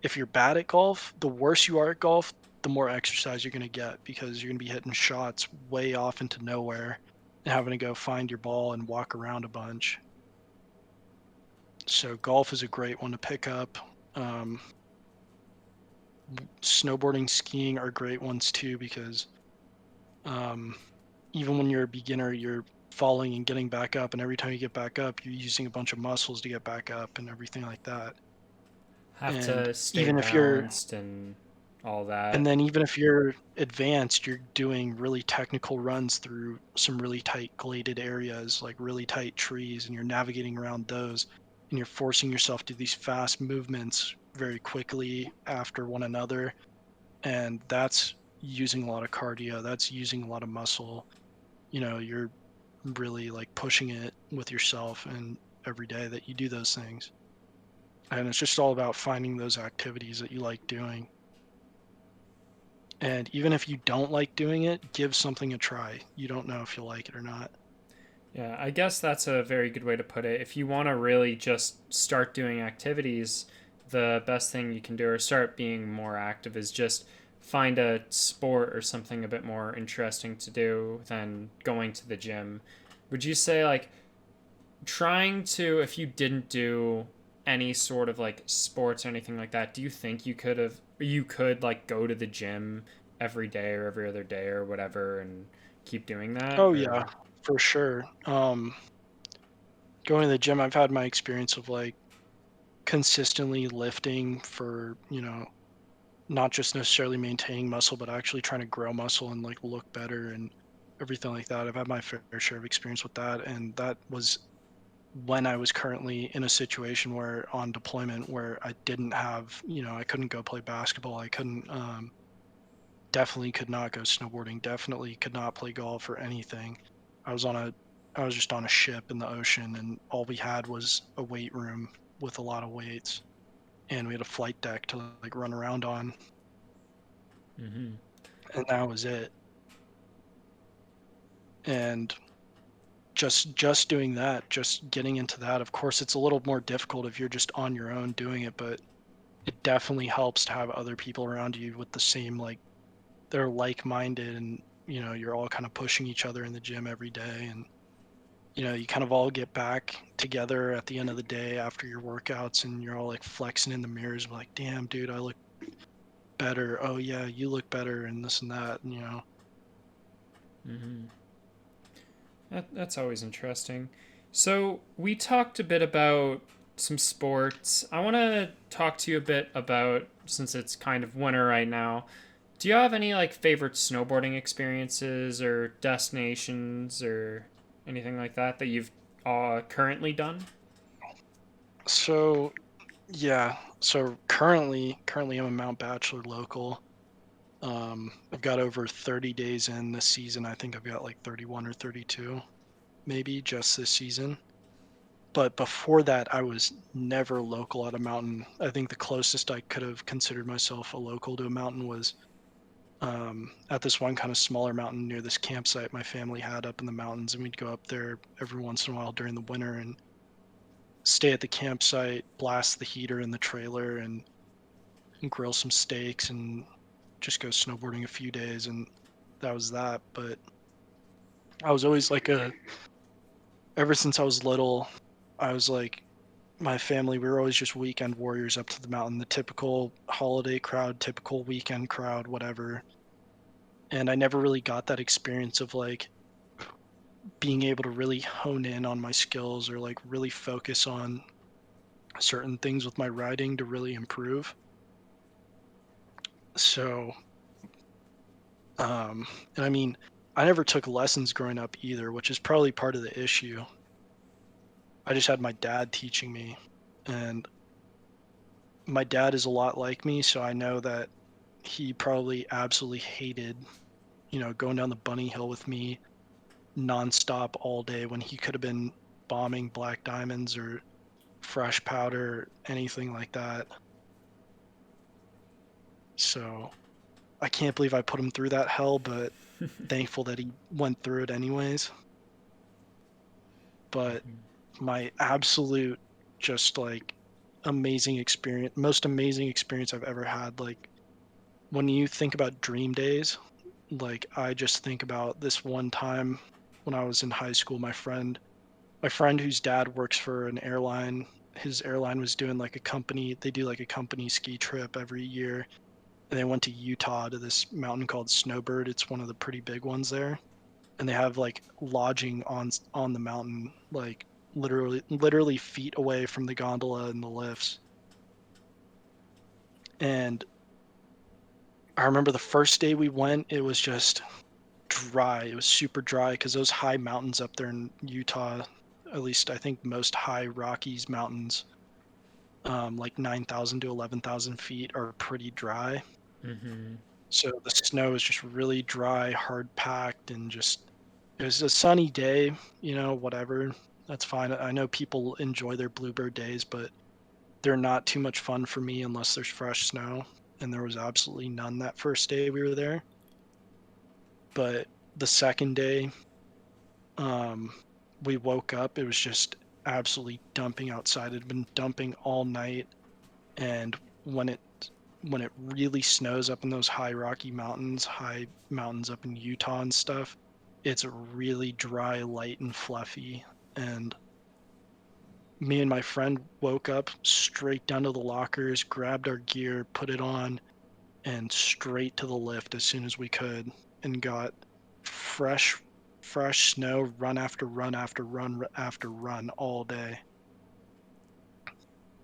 if you're bad at golf, the worse you are at golf, the more exercise you're going to get because you're going to be hitting shots way off into nowhere and having to go find your ball and walk around a bunch. So golf is a great one to pick up. Um, Snowboarding, skiing are great ones too because um, even when you're a beginner, you're falling and getting back up, and every time you get back up, you're using a bunch of muscles to get back up and everything like that. Have And to stay even if you're balanced and all that. And then even if you're advanced, you're doing really technical runs through some really tight gladed areas, like really tight trees, and you're navigating around those, and you're forcing yourself to do these fast movements very quickly after one another. And that's using a lot of cardio, that's using a lot of muscle. You're really like pushing it with yourself and every day that you do those things. And it's just all about finding those activities that you like doing. And even if you don't like doing it, give something a try. You don't know if you'll like it or not. Yeah, I guess that's a very good way to put it. If you want to really just start doing activities, the best thing you can do or start being more active is just find a sport or something a bit more interesting to do than going to the gym. Would you say, like, trying to, if you didn't do any sort of like sports or anything like that, do you think you could like go to the gym every day or every other day or whatever and keep doing that? Oh yeah, Or for sure. Going to the gym, I've had my experience of like consistently lifting for, not just necessarily maintaining muscle, but actually trying to grow muscle and like look better and everything like that. I've had my fair share of experience with that, and that was when I was currently in a situation where on deployment where I didn't have, I couldn't go play basketball. I couldn't, definitely could not go snowboarding. Definitely could not play golf or anything. I was on a, I was just on a ship in the ocean, and all we had was a weight room with a lot of weights, and we had a flight deck to like run around on, mm-hmm. and that was it. And just doing that, just getting into that. Of course, it's a little more difficult if you're just on your own doing it, but it definitely helps to have other people around you with the same like they're like-minded, and you're all kind of pushing each other in the gym every day, and you kind of all get back together at the end of the day after your workouts, and you're all like flexing in the mirrors like, damn dude, I look better. Oh yeah, you look better, and this and that, Mm-hmm. That's always interesting. So we talked a bit about some sports. I want to talk to you a bit about, since it's kind of winter right now. Do you have any like favorite snowboarding experiences or destinations or anything like that that you've currently done? So yeah, so currently I'm a Mount Bachelor local. I've got over 30 days in this season. I think I've got like 31 or 32 maybe just this season. But before that, I was never local at a mountain. I think the closest I could have considered myself a local to a mountain was at this one kind of smaller mountain near this campsite my family had up in the mountains, and we'd go up there every once in a while during the winter and stay at the campsite, blast the heater in the trailer, and grill some steaks and just go snowboarding a few days, and that was that. But I was always like ever since I was little, I was like my family, we were always just weekend warriors up to the mountain, the typical holiday crowd, typical weekend crowd, whatever. And I never really got that experience of like being able to really hone in on my skills or like really focus on certain things with my riding to really improve. So, um, and I mean, I never took lessons growing up either, which is probably part of the issue. I just had my dad teaching me, and my dad is a lot like me, so I know that he probably absolutely hated, going down the bunny hill with me nonstop all day when he could have been bombing black diamonds or fresh powder, anything like that. So I can't believe I put him through that hell, but thankful that he went through it anyways. But my absolute just like amazing experience, most amazing experience I've ever had. Like when you think about dream days, like I just think about this one time when I was in high school, my friend whose dad works for an airline, his airline was doing like a company, they do like a company ski trip every year. And they went to Utah to this mountain called Snowbird. It's one of the pretty big ones there. And they have like lodging on the mountain, like literally feet away from the gondola and the lifts. And I remember the first day we went, it was just dry. It was super dry because those high mountains up there in Utah, at least I think most high Rockies mountains, like 9,000 to 11,000 feet, are pretty dry. Mm-hmm. So the snow is just really dry, hard packed, and just it was a sunny day, whatever. That's fine. I know people enjoy their bluebird days, but they're not too much fun for me unless there's fresh snow. And there was absolutely none that first day we were there. But the second day, um, we woke up, it was just absolutely dumping outside. It had been dumping all night, and when it when it really snows up in those high mountains up in Utah and stuff, it's really dry, light, and fluffy. And me and my friend woke up straight down to the lockers, grabbed our gear, put it on, and straight to the lift as soon as we could, and got fresh, fresh snow, run after run after run after run all day.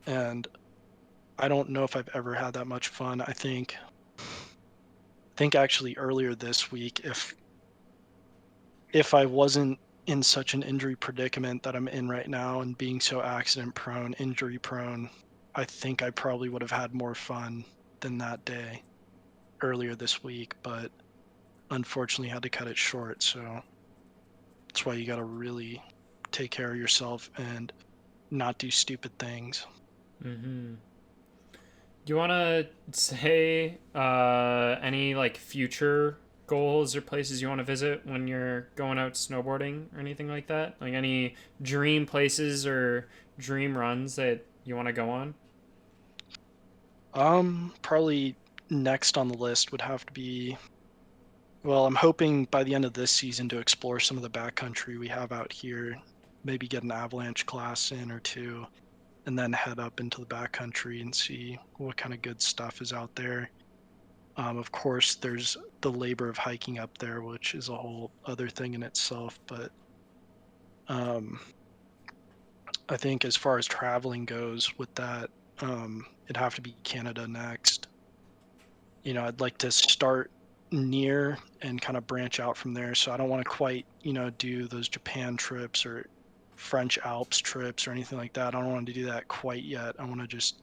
And I don't know if I've ever had that much fun. I think actually earlier this week, if I wasn't in such an injury predicament that I'm in right now and being so accident prone, injury prone, I think I probably would have had more fun than that day earlier this week, but unfortunately had to cut it short. So that's why you got to really take care of yourself and not do stupid things. Mm-hmm. Do you want to say any like future goals or places you want to visit when you're going out snowboarding or anything like that? Like any dream places or dream runs that you want to go on? Probably next on the list would have to be, well, I'm hoping by the end of this season to explore some of the backcountry we have out here, maybe get an avalanche class in or two, and then head up into the backcountry and see what kind of good stuff is out there. Of course, there's the labor of hiking up there, which is a whole other thing in itself. But um, I think as far as traveling goes with that, it'd have to be Canada next. I'd like to start near and kind of branch out from there. So I don't want to quite, do those Japan trips or French Alps trips or anything like that. I don't want to do that quite yet. I want to just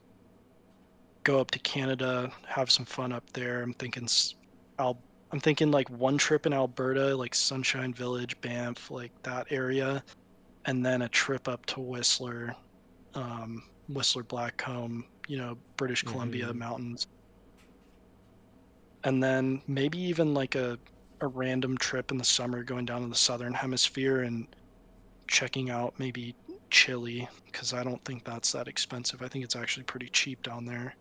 go up to Canada, have some fun up there. Al I'm thinking like one trip in Alberta, like Sunshine Village, Banff, like that area, and then a trip up to Whistler Blackcomb, British Columbia Mm-hmm. mountains, and then maybe even like a random trip in the summer going down to the southern hemisphere and checking out maybe Chile, because I don't think that's that expensive. I think it's actually pretty cheap down there.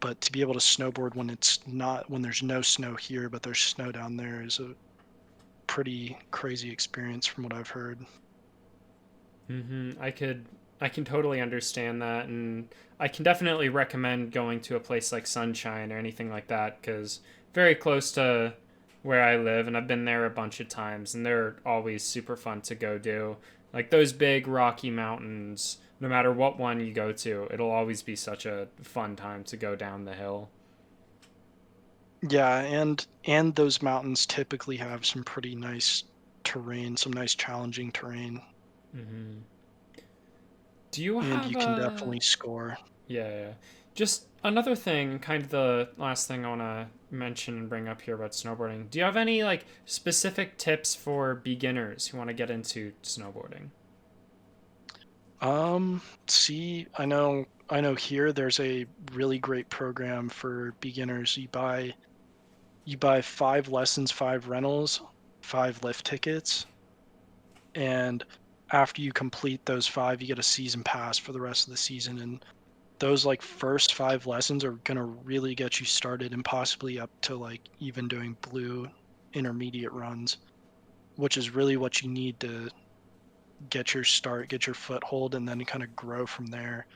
But to be able to snowboard when there's no snow here, but there's snow down there is a pretty crazy experience from what I've heard. Mm-hmm. I can totally understand that, and I can definitely recommend going to a place like Sunshine or anything like that because very close to where I live, and I've been there a bunch of times, and they're always super fun to go do. Like those big rocky mountains, no matter what one you go to, it'll always be such a fun time to go down the hill. Yeah, and those mountains typically have some pretty nice terrain, some nice challenging terrain, Mm-hmm. Do you and have you can a definitely score. Yeah, yeah. Just another thing, kind of the last thing I want to mention and bring up here about snowboarding. Do you have any like specific tips for beginners who want to get into snowboarding? See, I know here there's a really great program for beginners. You buy 5 lessons, 5 rentals, 5 lift tickets, and after you complete those 5, you get a season pass for the rest of the season. And those like first 5 lessons are gonna really get you started and possibly up to like even doing blue intermediate runs, which is really what you need to get your start, get your foothold, and then kind of grow from there.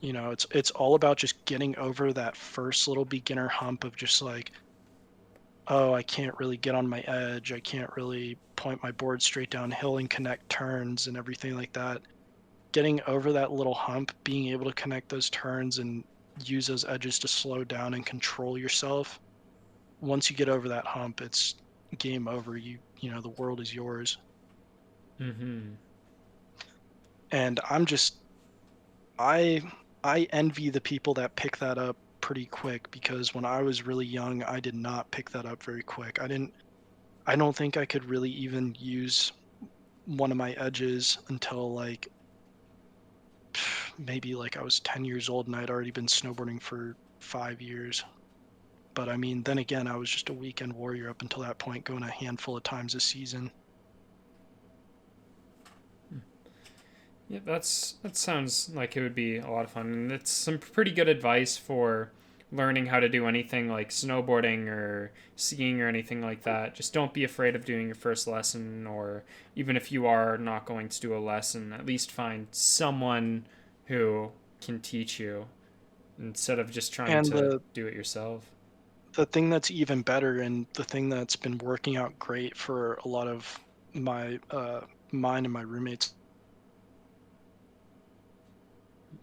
It's all about just getting over that first little beginner hump of just like, oh, I can't really get on my edge. I can't really point my board straight downhill and connect turns and everything like that. Getting over that little hump, being able to connect those turns and use those edges to slow down and control yourself. Once you get over that hump, it's game over. The world is yours. Mm-hmm. And I I envy the people that pick that up pretty quick, because when I was really young, I did not pick that up very quick. I don't think I could really even use one of my edges until like maybe like I was 10 years old and I'd already been snowboarding for 5 years. But I mean, then again, I was just a weekend warrior up until that point, going a handful of times a season. Yeah, that sounds like it would be a lot of fun, and it's some pretty good advice for learning how to do anything like snowboarding or skiing or anything like that, just don't be afraid of doing your first lesson, or even if you are not going to do a lesson, at least find someone who can teach you instead of just trying And to do it yourself. the thing that's even better, and the thing that's been working out great for a lot of my mine and my roommates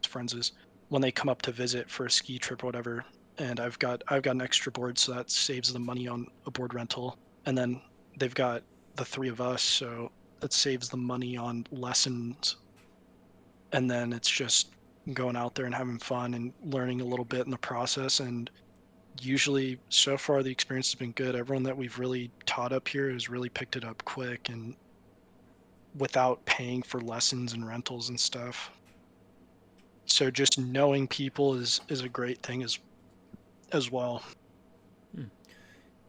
friends, is when they come up to visit for a ski trip or whatever, and I've got an extra board, so that saves them money on a board rental, and then they've got the three of us, so that saves them money on lessons, and then it's just going out there and having fun and learning a little bit in the process. And usually, so far, the experience has been good. Everyone that we've really taught up here has really picked it up quick and without paying for lessons and rentals and stuff. So just knowing people is a great thing as well.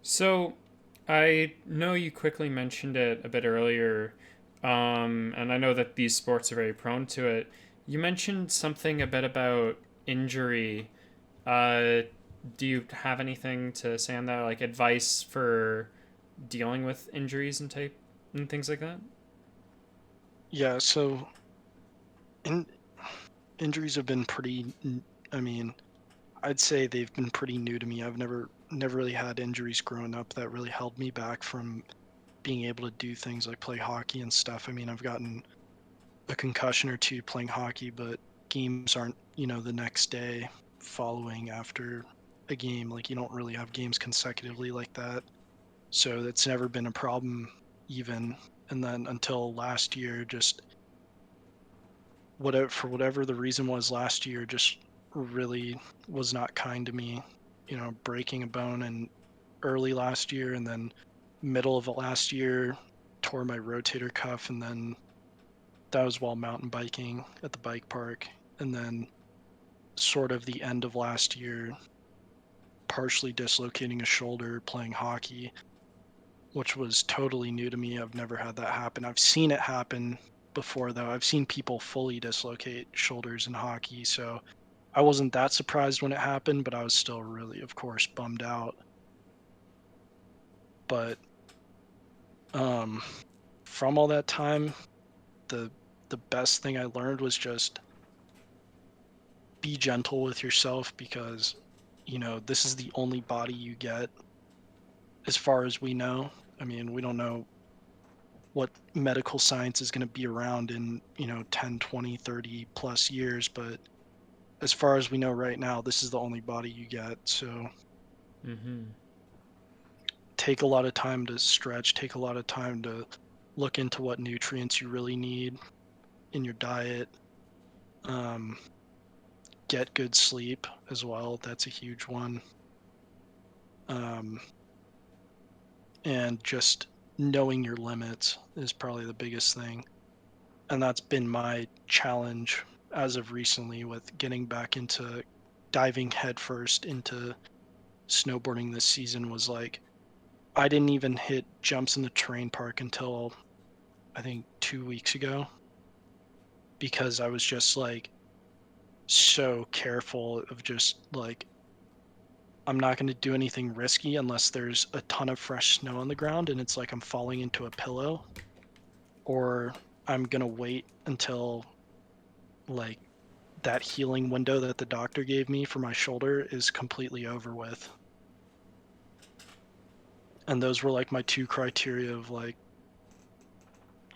So, I know you quickly mentioned it a bit earlier, and I know that these sports are very prone to it. You mentioned something a bit about injury. Uh, do you have anything to say on that, like advice for dealing with injuries and type and things like that? Yeah, so in, injuries have been I mean, I'd say they've been pretty new to me. I've never really had injuries growing up that really held me back from being able to do things like play hockey and stuff. I mean, I've gotten a concussion or two playing hockey, but games aren't, the next day following after a game. Like, you don't really have games consecutively like that. So that's never been a problem even. And then until last year, just whatever the reason was last year, just really was not kind to me. Breaking a bone and early last year, and then middle of last year tore my rotator cuff, and then that was while mountain biking at the bike park. And then sort of the end of last year, partially dislocating a shoulder playing hockey, which was totally new to me. I've never had that happen. I've seen it happen before, though. I've seen people fully dislocate shoulders in hockey, so I wasn't that surprised when it happened, but I was still really, of course, bummed out. But um, from all that time, the the best thing I learned was just be gentle with yourself, because this is the only body you get, as far as we know. I mean, we don't know what medical science is going to be around in 10, 20, 30 plus years, but as far as we know right now, this is the only body you get. So Mm-hmm. take a lot of time to stretch, take a lot of time to look into what nutrients you really need in your diet. um, get good sleep as well, that's a huge one. um, and just knowing your limits is probably the biggest thing, and that's been my challenge as of recently with getting back into diving headfirst into snowboarding this season. Was like, I didn't even hit jumps in the terrain park until I think 2 weeks ago, because I was just like so careful of just like, I'm not going to do anything risky unless there's a ton of fresh snow on the ground and it's like I'm falling into a pillow, or I'm going to wait until like that healing window that the doctor gave me for my shoulder is completely over with. And those were like my two criteria of like,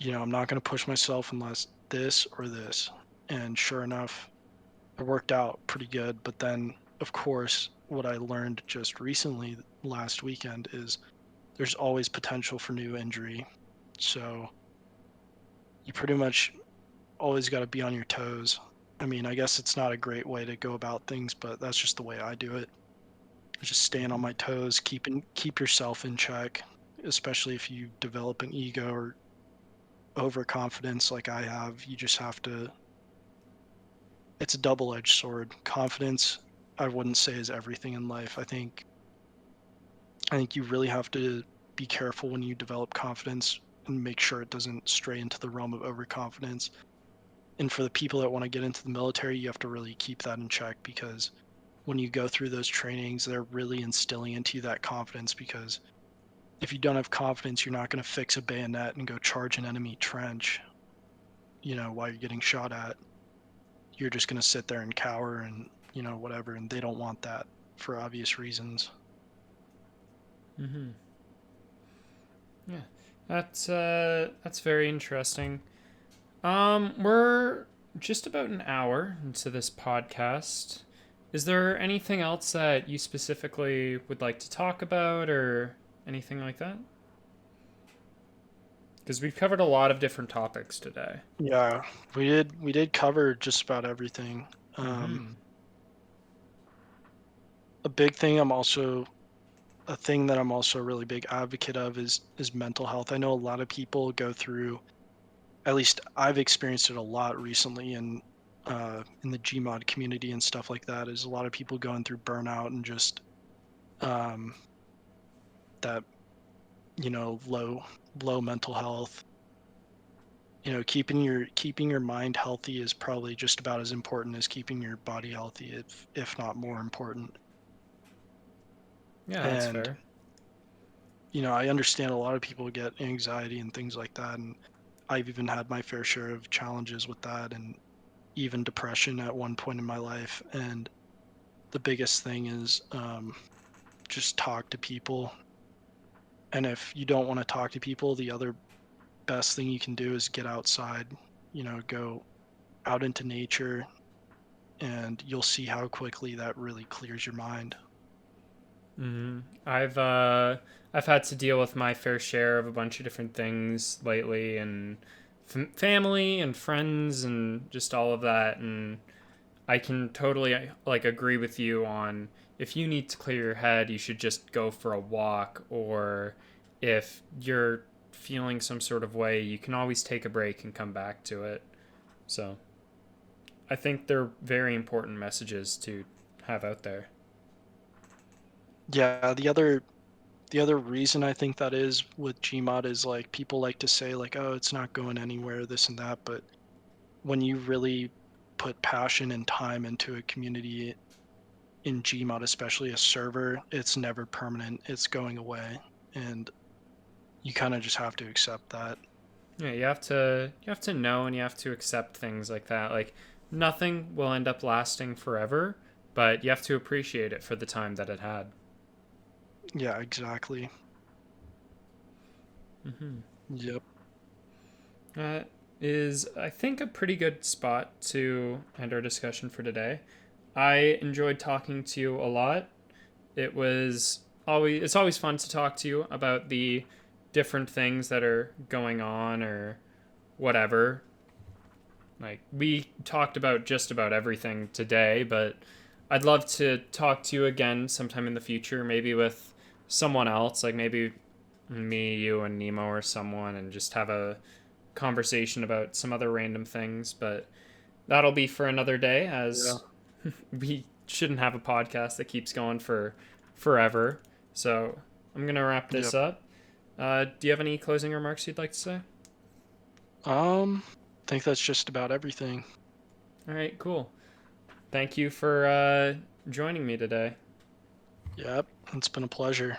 I'm not going to push myself unless this or this. And sure enough, it worked out pretty good. But then, of course, what I learned just recently last weekend is there's always potential for new injury. So you pretty much always got to be on your toes. I mean, I guess it's not a great way to go about things, but that's just the way I do it. Just staying on my toes, keep yourself in check, especially if you develop an ego or overconfidence like I have. You just have to. It's a double-edged sword. Confidence, I wouldn't say, is everything in life. I think you really have to be careful when you develop confidence and make sure it doesn't stray into the realm of overconfidence. And for the people that want to get into the military, you have to really keep that in check, because when you go through those trainings, they're really instilling into you that confidence, because if you don't have confidence, you're not going to fix a bayonet and go charge an enemy trench, while you're getting shot at. You're just going to sit there and cower and, whatever, and they don't want that for obvious reasons. Mm-hmm. Yeah, that's very interesting. We're just about an hour into this podcast. Is there anything else that you specifically would like to talk about or anything like that? Because we've covered a lot of different topics today. Yeah, we did cover just about everything. Mm-hmm. A thing that I'm also a really big advocate of is mental health. I know a lot of people go through, at least I've experienced it a lot recently in the Gmod community and stuff like that, is a lot of people going through burnout and just um, that low mental health. Keeping your mind healthy is probably just about as important as keeping your body healthy, if not more important. Yeah, that's And fair. I understand a lot of people get anxiety and things like that, and I've even had my fair share of challenges with that, and even depression at one point in my life. And the biggest thing is just talk to people. And if you don't want to talk to people, the other best thing you can do is get outside, go out into nature, and you'll see how quickly that really clears your mind. Mm-hmm. I've had to deal with my fair share of a bunch of different things lately, and family and friends and just all of that. And I can totally like agree with you on if you need to clear your head, you should just go for a walk, or if you're feeling some sort of way, you can always take a break and come back to it. So I think they're very important messages to have out there. Yeah, the other reason I think that is with Gmod is, like, people like to say, like, oh, it's not going anywhere, this and that, but when you really put passion and time into a community in Gmod, especially a server, it's never permanent. It's going away, and you kind of just have to accept that. Yeah, you have to know and you have to accept things like that. Like nothing will end up lasting forever, but you have to appreciate it for the time that it had. Yeah, exactly. Mm-hmm. Yep. That is, I think, a pretty good spot to end our discussion for today. I enjoyed talking to you a lot. It's always fun to talk to you about the different things that are going on or whatever. Like we talked about just about everything today, but I'd love to talk to you again sometime in the future, maybe with someone else, like maybe me, you, and Nemo or someone, and just have a conversation about some other random things. But that'll be for another day, Yeah. as we shouldn't have a podcast that keeps going for forever. So I'm gonna wrap this Yep. up. Do you have any closing remarks you'd like to say? I think that's just about everything. All right, cool. Thank you for joining me today. Yep. It's been a pleasure.